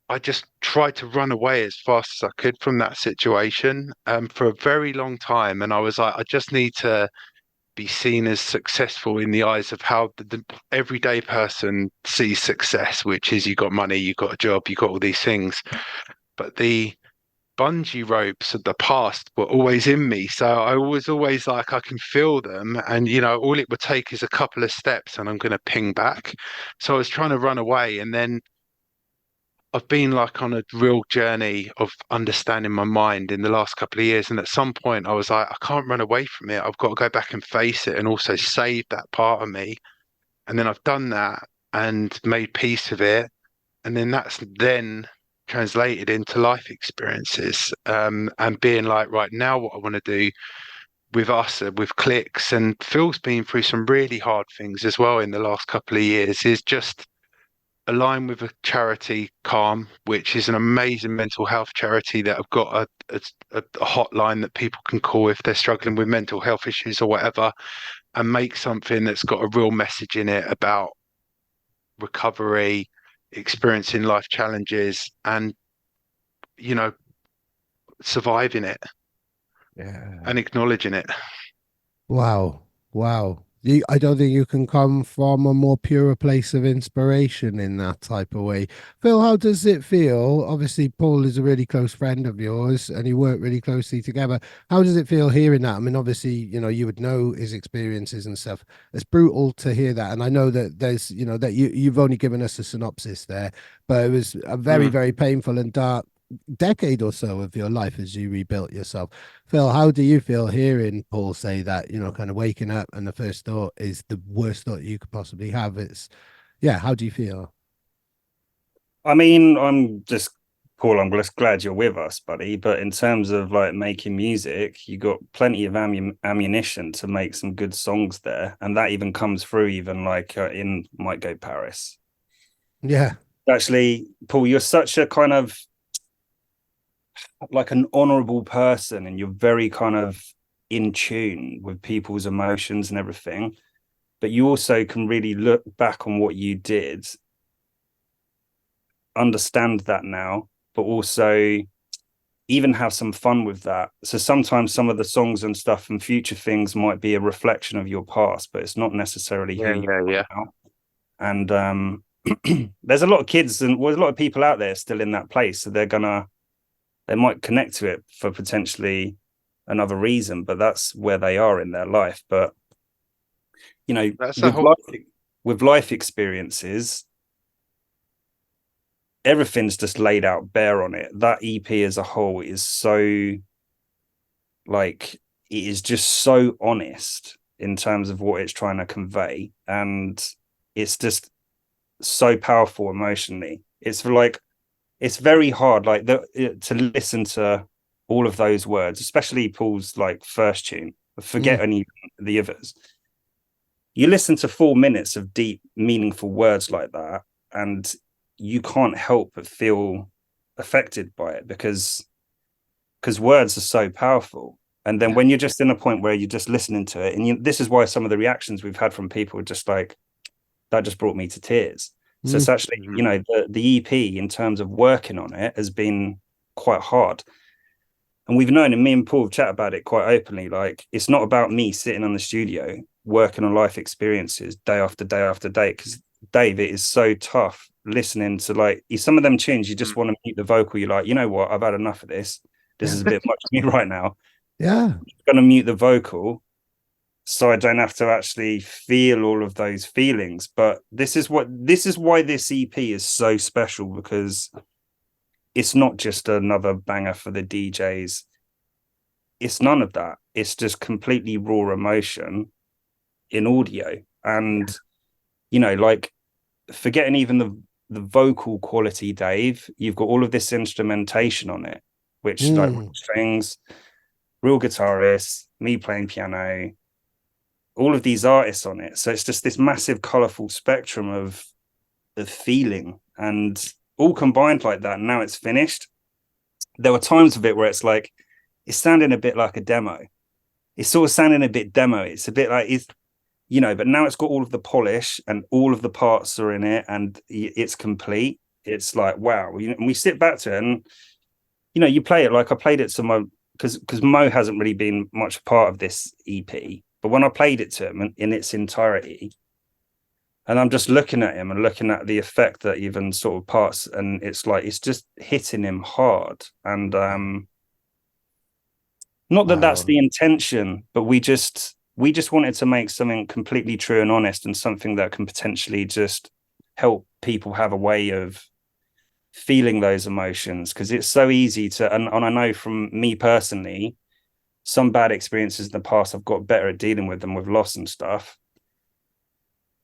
I just tried to run away as fast as I could from that situation for a very long time. And I was like, I just need to be seen as successful in the eyes of how the everyday person sees success, which is you got money, you got a job, you got all these things. But the bungee ropes of the past were always in me. So I was always like, I can feel them. And, all it would take is a couple of steps and I'm going to ping back. So I was trying to run away. And then I've been like on a real journey of understanding my mind in the last couple of years. And at some point, I was like, I can't run away from it. I've got to go back and face it and also save that part of me. And then I've done that and made peace with it. And then that's then translated into life experiences, and being like, right now, what I want to do with us, with Clicks, and Phil's been through some really hard things as well in the last couple of years, is just align with a charity, Calm, which is an amazing mental health charity that have got a hotline that people can call if they're struggling with mental health issues or whatever, and make something that's got a real message in it about recovery, experiencing life challenges, and surviving it Yeah. and acknowledging it. Wow. Wow. I don't think you can come from a more pure place of inspiration in that type of way. Phil, how does it feel? Obviously, Paul is a really close friend of yours and you work really closely together. How does it feel hearing that? I mean, obviously, you would know his experiences and stuff. It's brutal to hear that. And I know that there's, that you've only given us a synopsis there, but it was a very, very painful and dark decade or so of your life as you rebuilt yourself. Phil, how do you feel hearing Paul say that, kind of waking up and the first thought is the worst thought you could possibly have? How do you feel? I mean, Paul, I'm just glad you're with us, buddy. But in terms of like making music, you got plenty of ammunition to make some good songs there. And that even comes through even like in Might Go Paris. Yeah. Actually, Paul, you're such a kind of like an honorable person and you're very kind of in tune with people's emotions and everything, but you also can really look back on what you did, understand that now, but also even have some fun with that. So sometimes some of the songs and stuff and future things might be a reflection of your past, but it's not necessarily who you are now. And there's a lot of kids and there's a lot of people out there still in that place, so they might connect to it for potentially another reason, but that's where they are in their life. But you know, with life experiences, everything's just laid out bare on it. That EP as a whole is so, like, it is just so honest in terms of what it's trying to convey, and it's just so powerful emotionally. It's like, it's very hard, like, to listen to all of those words, especially Paul's like first tune. Forget any the others. You listen to 4 minutes of deep, meaningful words like that, and you can't help but feel affected by it because words are so powerful. And then when you're just in a point where you're just listening to it, and this is why some of the reactions we've had from people are just like, that just brought me to tears. So it's actually, you know, the EP in terms of working on it has been quite hard. And we've known, and me and Paul have chat about it quite openly, like, it's not about me sitting on the studio working on life experiences day after day after day, because Dave, it is so tough listening to, like, some of them tunes you just want to mute the vocal. You're like, you know what, I've had enough of this is a bit much for me right now. I'm gonna mute the vocal so I don't have to actually feel all of those feelings. But this is why this EP is so special, because it's not just another banger for the DJs. It's none of that. It's just completely raw emotion in audio. And, you know, like, forgetting even the vocal quality, Dave, you've got all of this instrumentation on it, which like strings, real guitarists, me playing piano, all of these artists on it. So it's just this massive, colorful spectrum of feeling, and all combined like that. And now it's finished. There were times of it where it's like, it's sounding a bit like a demo. It's sort of sounding a bit demo. It's a bit like, it's, you know, but now it's got all of the polish and all of the parts are in it and it's complete. It's like, wow. And we sit back to it and, you know, you play it, like I played it to my, because Mo hasn't really been much part of this EP, but when I played it to him in its entirety, and I'm just looking at him and looking at the effect that even sort of parts, and it's like, it's just hitting him hard. And not that that's the intention, but we just wanted to make something completely true and honest, and something that can potentially just help people have a way of feeling those emotions, because it's so easy to, and I know from me personally, some bad experiences in the past, I've got better at dealing with them, with loss and stuff.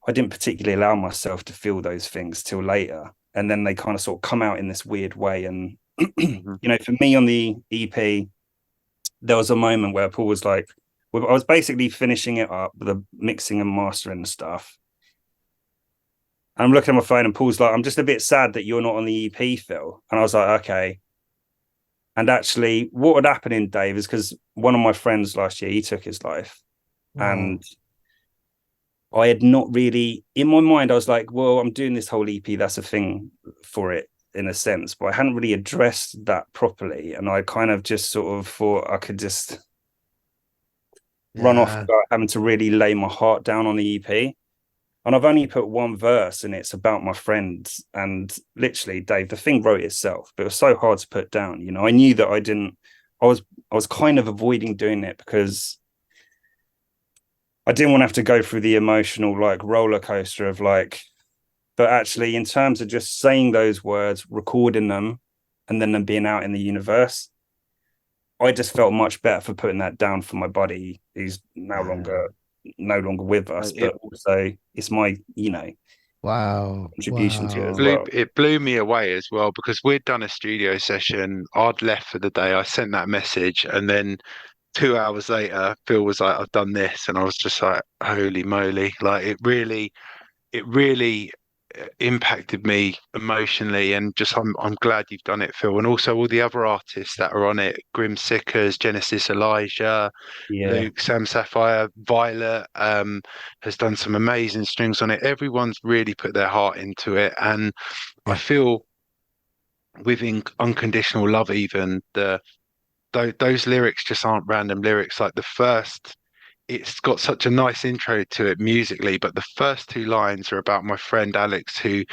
I didn't particularly allow myself to feel those things till later, and then they kind of sort of come out in this weird way. And you know, for me on the EP, there was a moment where Paul was like, I was basically finishing it up, the mixing and mastering and stuff, and I'm looking at my phone and Paul's like, I'm just a bit sad that you're not on the EP, Phil. And I was like, okay. And actually what had happened in Dave is, because one of my friends last year, he took his life. And I had not really, in my mind, I was like, well, I'm doing this whole EP, that's a thing for it in a sense, but I hadn't really addressed that properly. And I kind of just sort of thought I could just run off without having to really lay my heart down on the EP. And I've only put one verse and it's about my friends. And literally, Dave, the thing wrote itself, but it was so hard to put down. You know, I knew that I was kind of avoiding doing it because I didn't want to have to go through the emotional, like, roller coaster of like, but actually in terms of just saying those words, recording them, and then them being out in the universe, I just felt much better for putting that down for my buddy, who's no longer with us, but also it's my, you know, contribution to it as well. It blew me away as well, because we'd done a studio session. I'd left for the day. I sent that message, and then 2 hours later, Phil was like, I've done this. And I was just like, holy moly. Like, it really impacted me emotionally. And just, I'm glad you've done it, Phil. And also all the other artists that are on it, Grim Sickers, Genesis Elijah, Luke, Sam Sapphire, Vio.let, has done some amazing strings on it. Everyone's really put their heart into it. And I feel within Unconditional Love, even those lyrics just aren't random lyrics. Like the first, it's got such a nice intro to it musically, but the first two lines are about my friend Alex, who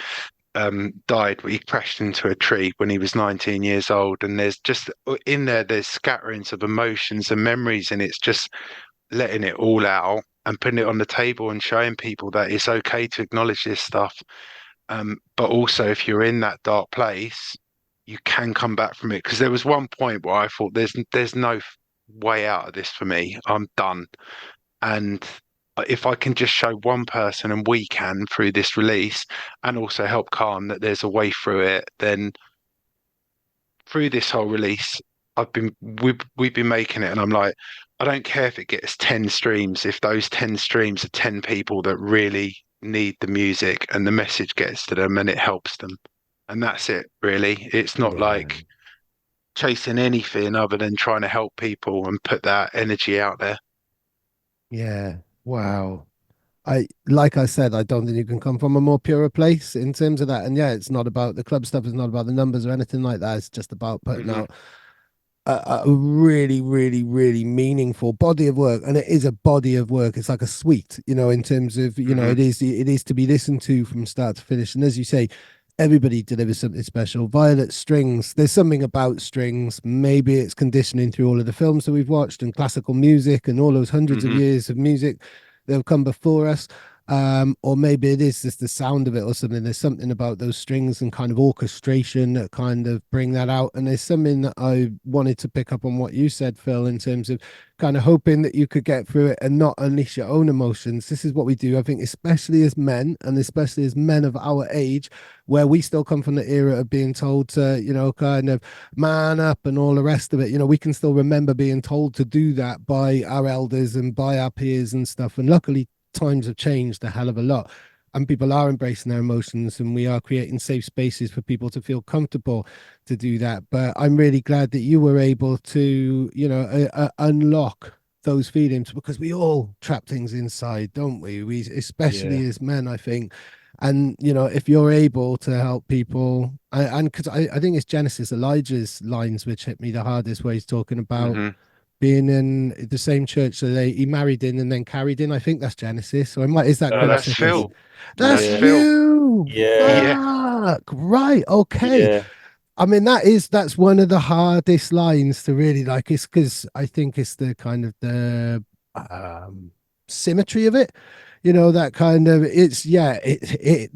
died. He crashed into a tree when he was 19 years old, and there's just in there's scatterings of emotions and memories, and it's just letting it all out and putting it on the table and showing people that it's okay to acknowledge this stuff. But also, if you're in that dark place, you can come back from it. Because there was one point where I thought, there's no way out of this for me. I'm done. And if I can just show one person, and we can through this release, and also help calm that there's a way through it, then through this whole release, we've been making it, and I'm like, I don't care if it gets 10 streams, if those 10 streams are 10 people that really need the music and the message gets to them and it helps them. And that's it, really. It's not like chasing anything other than trying to help people and put that energy out there. Yeah. Wow. Like I said, I don't think you can come from a more pure place in terms of that. And yeah, it's not about the club stuff, it's not about the numbers or anything like that. It's just about putting out a really, really, really meaningful body of work. And it is a body of work. It's like a suite, in terms of, it is to be listened to from start to finish. And as you say, everybody delivers something special. Vio.let strings, there's something about strings. Maybe it's conditioning through all of the films that we've watched and classical music and all those hundreds of years of music that have come before us. Or maybe it is just the sound of it or something. There's something about those strings and kind of orchestration that kind of bring that out. And there's something that I wanted to pick up on what you said, Phil, in terms of kind of hoping that you could get through it and not unleash your own emotions. This is what we do, I think, especially as men, and especially as men of our age, where we still come from the era of being told to, kind of man up and all the rest of it. We can still remember being told to do that by our elders and by our peers and stuff. And luckily, times have changed a hell of a lot, and people are embracing their emotions, and we are creating safe spaces for people to feel comfortable to do that. But I'm really glad that you were able to unlock those feelings, because we all trap things inside, don't we especially as men, I think. And if you're able to help people, and because I think it's Genesis Elijah's lines which hit me the hardest, where he's talking about being in the same church, so he married in and then carried in. I think that's Genesis. So is that That's Phil. That's That's Phil. you. Yeah. Fuck. Right. Okay. Yeah. I mean, that's one of the hardest lines to really like. It's because I think it's the kind of the symmetry of it. That kind of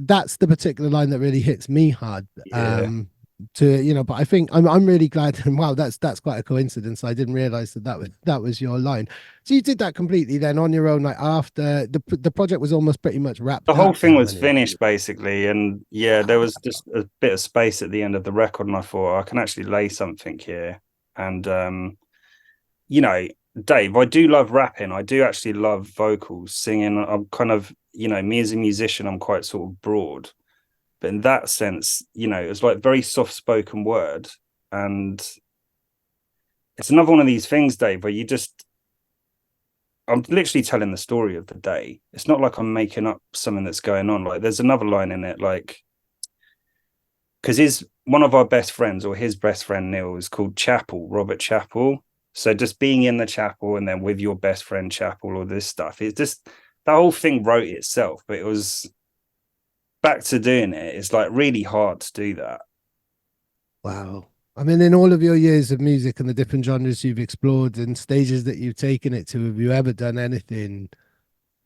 that's the particular line that really hits me hard. But I think I'm really glad. And wow, that's quite a coincidence. I didn't realize that was your line. So you did that completely then on your own, like after the project was almost pretty much wrapped. The whole thing was finished basically, and there was just a bit of space at the end of the record, and I thought I can actually lay something here. And Dave, I do love rapping. I do actually love vocals, singing. I'm kind of, me as a musician, I'm quite sort of broad. But in that sense, it was like very soft spoken word. And it's another one of these things, Dave, where I'm literally telling the story of the day. It's not like I'm making up something that's going on. Like there's another line in it, like, because one of our best friends, or his best friend, Neil, is called Chapel, Robert Chapel. So just being in the chapel and then with your best friend Chapel, all this stuff, it's just, that whole thing wrote itself. But it was back to doing it. It's like really hard to do that. Wow. I mean, in all of your years of music and the different genres you've explored and stages that you've taken it to, have you ever done anything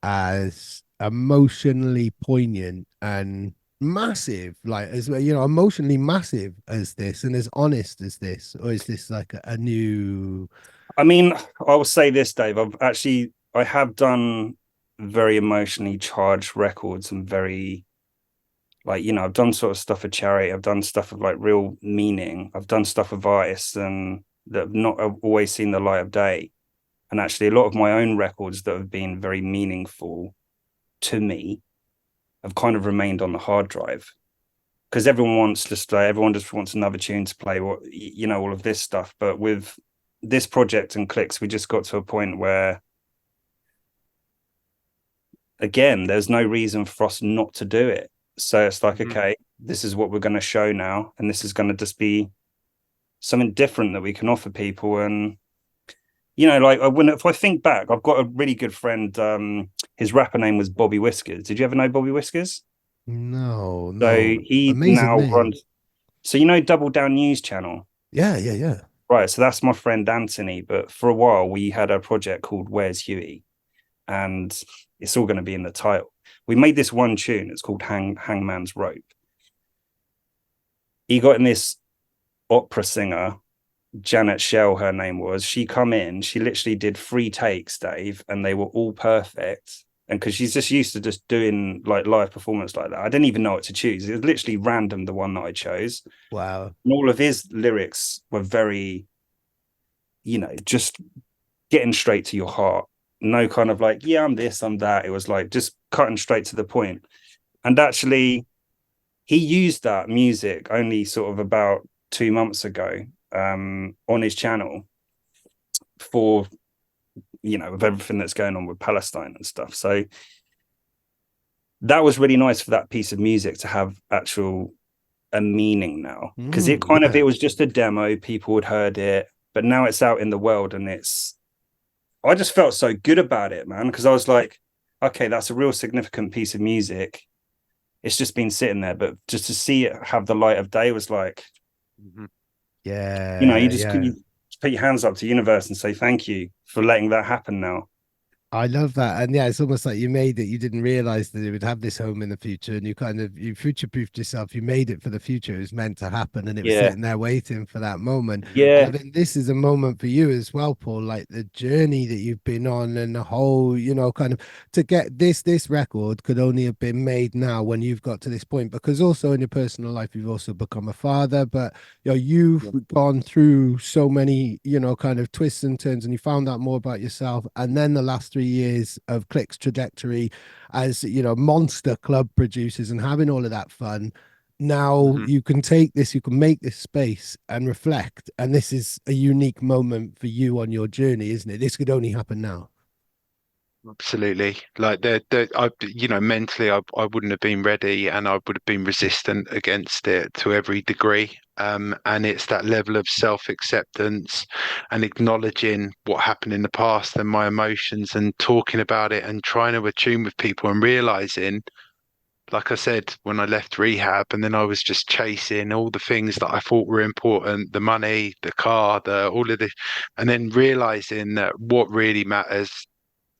as emotionally poignant and massive, like as emotionally massive as this and as honest as this? Or is this like a new? I mean, I will say this, Dave. I have done very emotionally charged records and very, like, I've done sort of stuff for charity. I've done stuff of like real meaning. I've done stuff with artists and that have not always seen the light of day. And actually a lot of my own records that have been very meaningful to me have kind of remained on the hard drive, because everyone just wants another tune to play, or all of this stuff. But with this project and CLIQUES, we just got to a point where, again, there's no reason for us not to do it. So it's like, okay, this is what we're going to show now, and this is going to just be something different that we can offer people. And like if I think back, I've got a really good friend. His rapper name was Bobby Whiskers. Did you ever know Bobby Whiskers? No, So no. he Amazing now name. runs. So Double Down News Channel. Yeah. Right. So that's my friend Anthony. But for a while, we had a project called Where's Huey, and it's all going to be in the title. We made this one tune. It's called Hangman's Rope. He got in this opera singer, Janet Shell, her name was. She come in, she literally did 3 takes, Dave, and they were all perfect. And because she's just used to just doing like live performance like that, I didn't even know what to choose. It was literally random, the one that I chose. Wow. And all of his lyrics were very, just getting straight to your heart. No kind of like, yeah, I'm this, I'm that. It was like just cutting straight to the point. And actually, he used that music only sort of about 2 months ago on his channel for, with everything that's going on with Palestine and stuff. So that was really nice for that piece of music to have a meaning now, because it was just a demo. People had heard it, but now it's out in the world, and I just felt so good about it, man, because I was like, okay, that's a real significant piece of music. It's just been sitting there, but just to see it have the light of day was like, yeah, you put your hands up to the universe and say thank you for letting that happen now. I love that. And yeah, it's almost like you made it. You didn't realize that it would have this home in the future, and you future-proofed yourself. You made it for the future. It was meant to happen, and it was sitting there waiting for that moment. Yeah. And I think this is a moment for you as well, Paul, like the journey that you've been on, and the whole, kind of to get this record could only have been made now when you've got to this point, because also in your personal life, you've also become a father, but you've gone through so many, kind of twists and turns, and you found out more about yourself. And then the last 3 years of CLIQUES trajectory as monster club producers and having all of that fun. Now you can take this, you can make this space and reflect, and this is a unique moment for you on your journey, isn't it? This could only happen now. Absolutely. Like mentally I wouldn't have been ready, and I would have been resistant against it to every degree. And it's that level of self-acceptance and acknowledging what happened in the past and my emotions, and talking about it and trying to attune with people, and realizing, like I said, when I left rehab, and then I was just chasing all the things that I thought were important, the money, the car, all of this, and then realizing that what really matters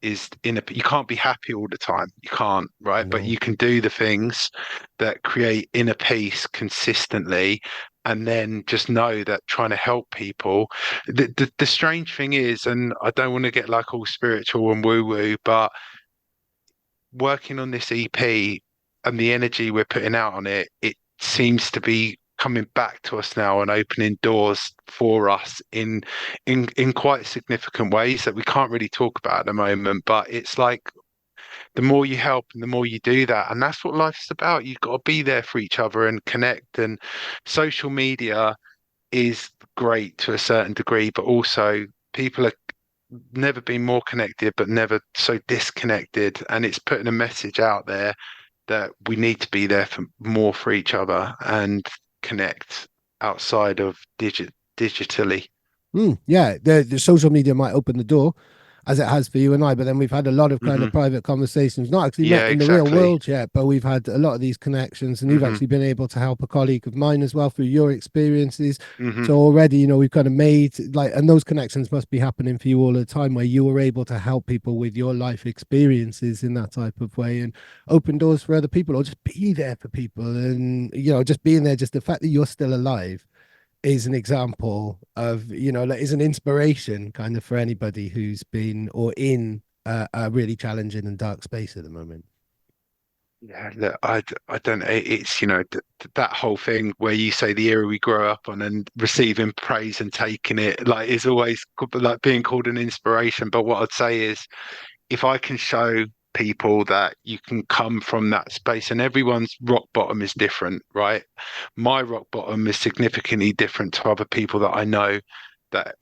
is you can't be happy all the time. You can't, right? But you can do the things that create inner peace consistently, and then just know that trying to help people. The strange thing is, and I don't want to get like all spiritual and woo woo, but working on this EP and the energy we're putting out on it, it seems to be coming back to us now and opening doors for us in quite significant ways that we can't really talk about at the moment. But it's like the more you help and the more you do that, and that's what life's about. You've got to be there for each other and connect. And social media is great to a certain degree, but also people are never been more connected, but never so disconnected. And it's putting a message out there that we need to be there for more for each other and connect outside of digitally. Yeah, the social media might open the door, as it has for you and I, but then we've had a lot of kind of private conversations, not actually met in the real world yet, but we've had a lot of these connections, and you've actually been able to help a colleague of mine as well through your experiences. So already, we've kind of made and those connections must be happening for you all the time, where you were able to help people with your life experiences in that type of way and open doors for other people, or just be there for people. And, just being there, just the fact that you're still alive is an example of, is an inspiration kind of for anybody who's been or in a really challenging and dark space at the moment. Yeah, look, I don't. It's that whole thing where you say the era we grew up on, and receiving praise and taking it like is always like being called an inspiration. But what I'd say is, if I can show people that you can come from that space, and everyone's rock bottom is different, right? My rock bottom is significantly different to other people that I know that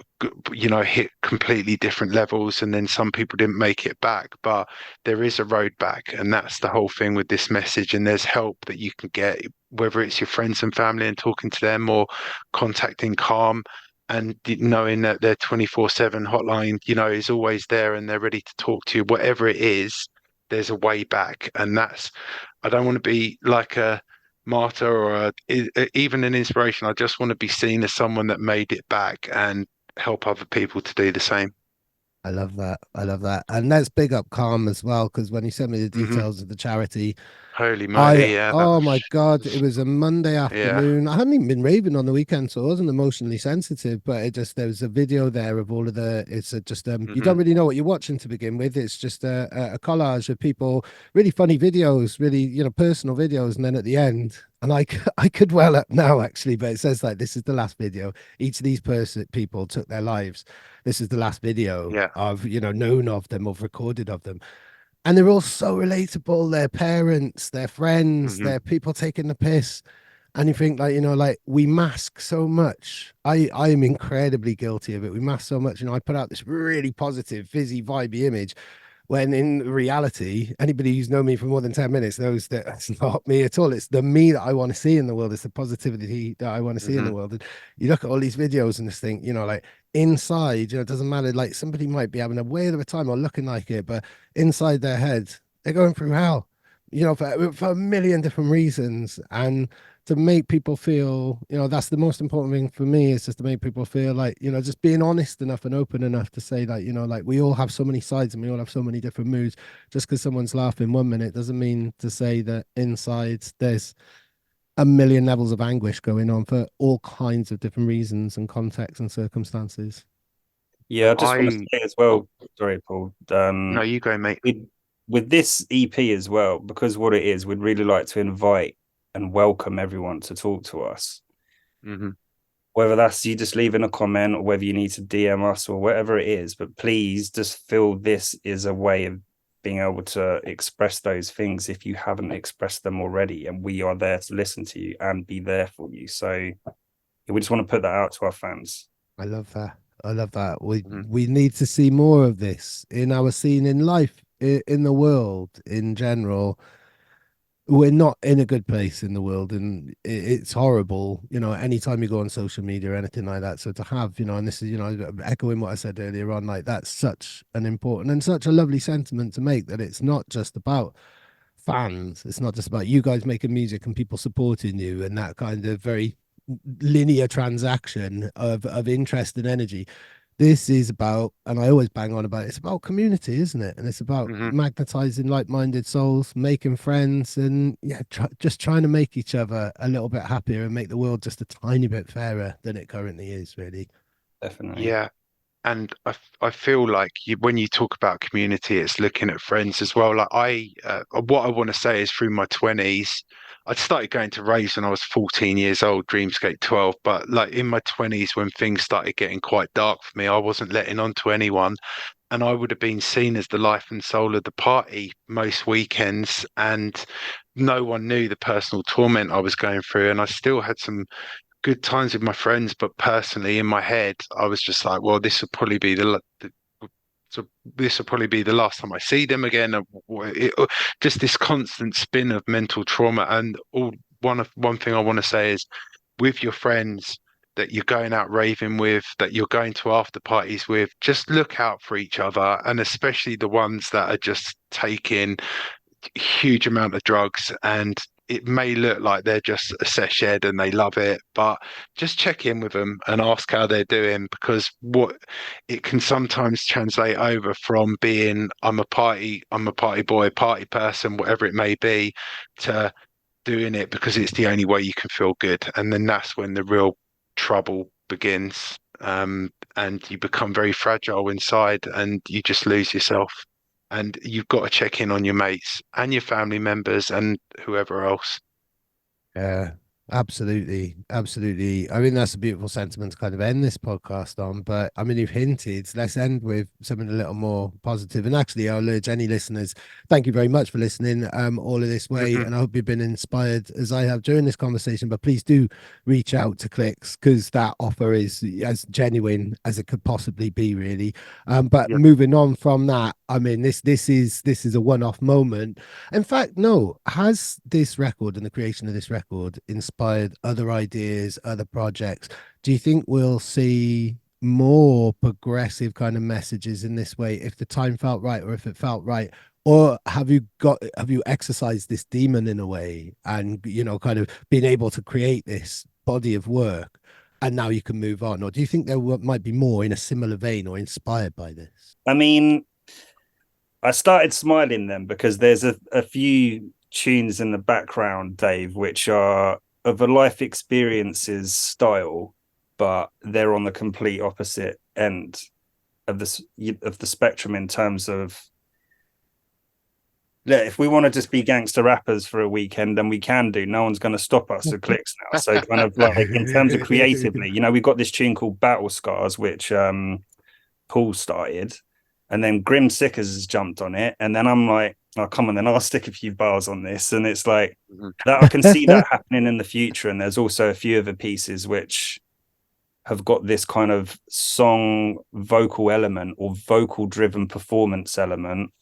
hit completely different levels, and then some people didn't make it back, but there is a road back, and that's the whole thing with this message. And there's help that you can get, whether it's your friends and family and talking to them, or contacting Calm, and knowing that their 24/7 hotline is always there, and they're ready to talk to you. Whatever it is, there's a way back. And that's, I don't want to be like a martyr or even an inspiration. I just want to be seen as someone that made it back and help other people to do the same. I love that. I love that. And let's big up Calm as well, because when he sent me the Hmm. details of the charity, Holy moly, yeah, that oh my God, it was a Monday yeah. afternoon. I hadn't even been raving on the weekend, so I wasn't emotionally sensitive, but there was a video there of all of you Hmm. don't really know what you're watching to begin with. It's just a collage of people, really funny videos, really, personal videos. And then at the end, and I could well up now actually, but it says like, this is the last video. Each of these people took their lives. This is the last video Yeah. I've, known of them, or recorded of them, and they're all so relatable. Their parents, their friends, Hmm. their people taking the piss. And you think like, like we mask so much. I am incredibly guilty of it. We mask so much. I put out this really positive, fizzy, vibey image, when in reality, anybody who's known me for more than 10 minutes knows that that's not me at all. It's the me that I want to see in the world. It's the positivity that I want to see in Hmm. the world. And you look at all these videos and just think, like inside, it doesn't matter. Like somebody might be having a whale of a time or looking like it, but inside their head, they're going through hell, for a million different reasons. And to make people feel, that's the most important thing for me, is just to make people feel like, just being honest enough and open enough to say that, like we all have so many sides and we all have so many different moods. Just because someone's laughing 1 minute doesn't mean to say that inside there's a million levels of anguish going on for all kinds of different reasons and contexts and circumstances. Yeah, I just want to I say as oh, well, sorry, Paul. no, you go, mate. With this EP as well, because what it is, we'd really like to invite and welcome everyone to talk to us. Hmm. Whether that's you just leaving a comment, or whether you need to DM us, or whatever it is, but please just feel this is a way of being able to express those things if you haven't expressed them already, and we are there to listen to you and be there for you. So we just want to put that out to our fans. I love that. I love that. We Hmm. we need to see more of this in our scene, in life, in the world in general. We're not in a good place in the world, and it's horrible, anytime you go on social media or anything like that. So to have, and this is, echoing what I said earlier on, like that's such an important and such a lovely sentiment to make, that it's not just about fans. It's not just about you guys making music and people supporting you and that kind of very linear transaction of interest and energy. This is about, and I always bang on about it, it's about community, isn't it? And it's about Hmm. magnetizing like-minded souls, making friends, and yeah, just trying to make each other a little bit happier and make the world just a tiny bit fairer than it currently is, really. Definitely. Yeah. And I feel like when you talk about community, it's looking at friends as well. Like what I want to say is, through my 20s, I started going to raves when I was 14 years old, Dreamscape 12. But like in my 20s, when things started getting quite dark for me, I wasn't letting on to anyone. And I would have been seen as the life and soul of the party most weekends. And no one knew the personal torment I was going through. And I still had some good times with my friends, but personally in my head, I was just like, well, this will probably be so this will probably be the last time I see them again. Just this constant spin of mental trauma. And one thing I want to say is, with your friends that you're going out raving with, that you're going to after parties with, just look out for each other, and especially the ones that are just taking huge amount of drugs. And it may look like they're just a sesh ed and they love it, but just check in with them and ask how they're doing, because what it can sometimes translate over from being I'm a party boy, party person, whatever it may be, to doing it because it's the only way you can feel good. And then that's when the real trouble begins. And you become very fragile inside, and you just lose yourself. And you've got to check in on your mates and your family members and whoever else. Yeah. Absolutely, absolutely. I mean, that's a beautiful sentiment to kind of end this podcast on. But I mean, you've hinted, let's end with something a little more positive. And actually, I'll urge any listeners, thank you very much for listening all of this way. Mhm. And I hope you've been inspired as I have during this conversation. But please do reach out to CLIQUES, because that offer is as genuine as it could possibly be, really. But Yeah. moving on from that, I mean, this is a one-off moment. In fact, no, has this record and the creation of this record inspired other ideas, other projects? Do you think we'll see more progressive kind of messages in this way if the time felt right, or if it felt right? Or have you exercised this demon in a way, and kind of been able to create this body of work, and now you can move on? Or do you think there might be more in a similar vein or inspired by this? I mean, I started smiling then because there's a few tunes in the background, Dave, which are of a life experiences style, but they're on the complete opposite end of the spectrum in terms of, yeah, if we want to just be gangster rappers for a weekend, then we can do. No one's going to stop us at CLIQUES now. So kind of like in terms of creatively, we've got this tune called Battle Scars, which Paul started, and then Grim Sickers has jumped on it, and then I'm like, oh come on, then I'll stick a few bars on this, and it's like that. I can see that happening in the future, and there's also a few other pieces which have got this kind of song vocal element or vocal driven performance element,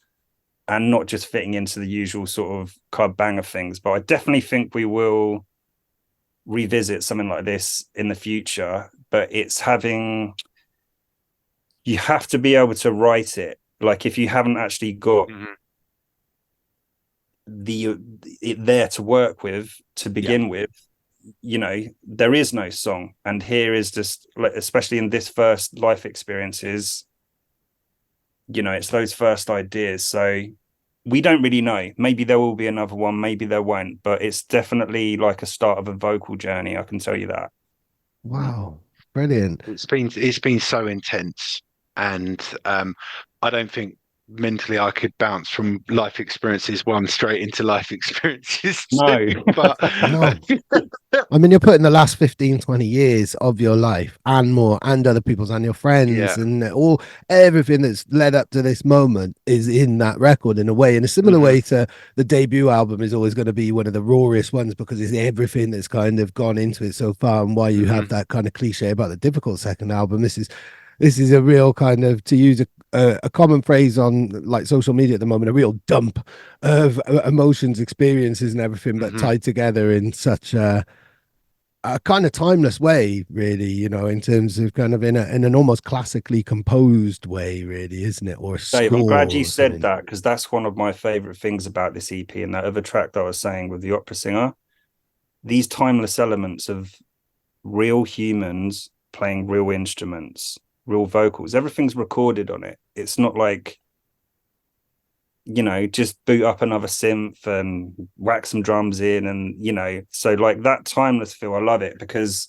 and not just fitting into the usual sort of club banger things. But I definitely think we will revisit something like this in the future, but it's having, you have to be able to write it. Like if you haven't actually got it there to work with to begin with, there is no song. And here is just like, especially in this first life experiences, it's those first ideas. So we don't really know. Maybe there will be another one, maybe there won't, but it's definitely like a start of a vocal journey, I can tell you that. Wow, brilliant. It's been so intense, and I don't think mentally I could bounce from life experiences one straight into life experiences No. two. But No. I mean, you're putting the last 15, 20 years of your life and more, and other people's, and your friends, yeah. and everything that's led up to this moment is in that record in a way. In a similar way to the debut album is always going to be one of the rawest ones, because it's everything that's kind of gone into it so far, and why you have that kind of cliche about the difficult second album. This is a real kind of, to use a common phrase on like social media at the moment, a real dump of emotions, experiences, and everything, but tied together in such a kind of timeless way, really, in terms of kind of in an almost classically composed way, really, isn't it? Or a Dave, I'm glad score you or said something. that, because that's one of my favorite things about this EP, and that other track that I was saying with the opera singer. These timeless elements of real humans playing real instruments, real vocals, everything's recorded on it. It's not like, just boot up another synth and whack some drums in, and so like that timeless feel, I love it, because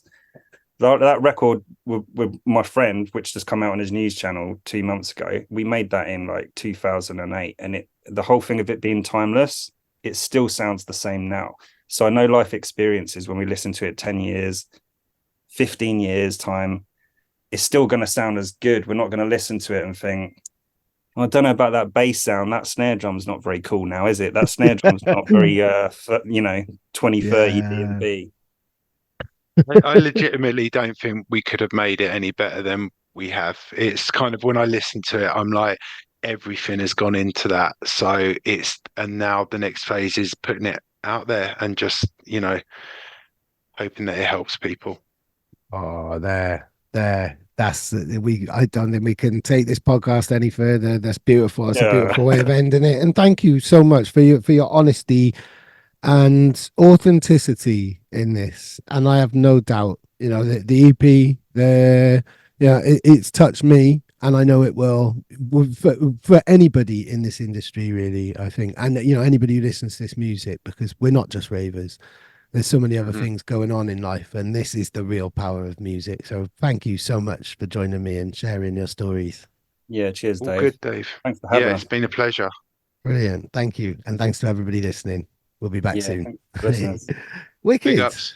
that record with my friend, which just come out on his news channel 2 months ago, we made that in like 2008, and the whole thing of it being timeless, it still sounds the same now. So I know life experiences, when we listen to it 10 years, 15 years time, it's still going to sound as good. We're not going to listen to it and think, I don't know about that bass sound. That snare drum's not very cool now, is it? That snare drum's not very, 2030 Yeah. B&B. I legitimately don't think we could have made it any better than we have. It's kind of, when I listen to it, I'm like, everything has gone into that. So and now the next phase is putting it out there and just, hoping that it helps people. Oh, there. I don't think we can take this podcast any further. That's beautiful. It's a beautiful way of ending it. And thank you so much for your honesty and authenticity in this. And I have no doubt, the EP, it's touched me, and I know it will for anybody in this industry, really, I think. And anybody who listens to this music, because we're not just ravers. There's so many other things going on in life, and this is the real power of music. So thank you so much for joining me and sharing your stories. Yeah, cheers, All Dave. good, Dave. Thanks for Yeah, having it's us. been a pleasure. Brilliant. Thank you. And thanks to everybody listening. We'll be back Yeah, soon. thanks for listening. Big Wicked. ups.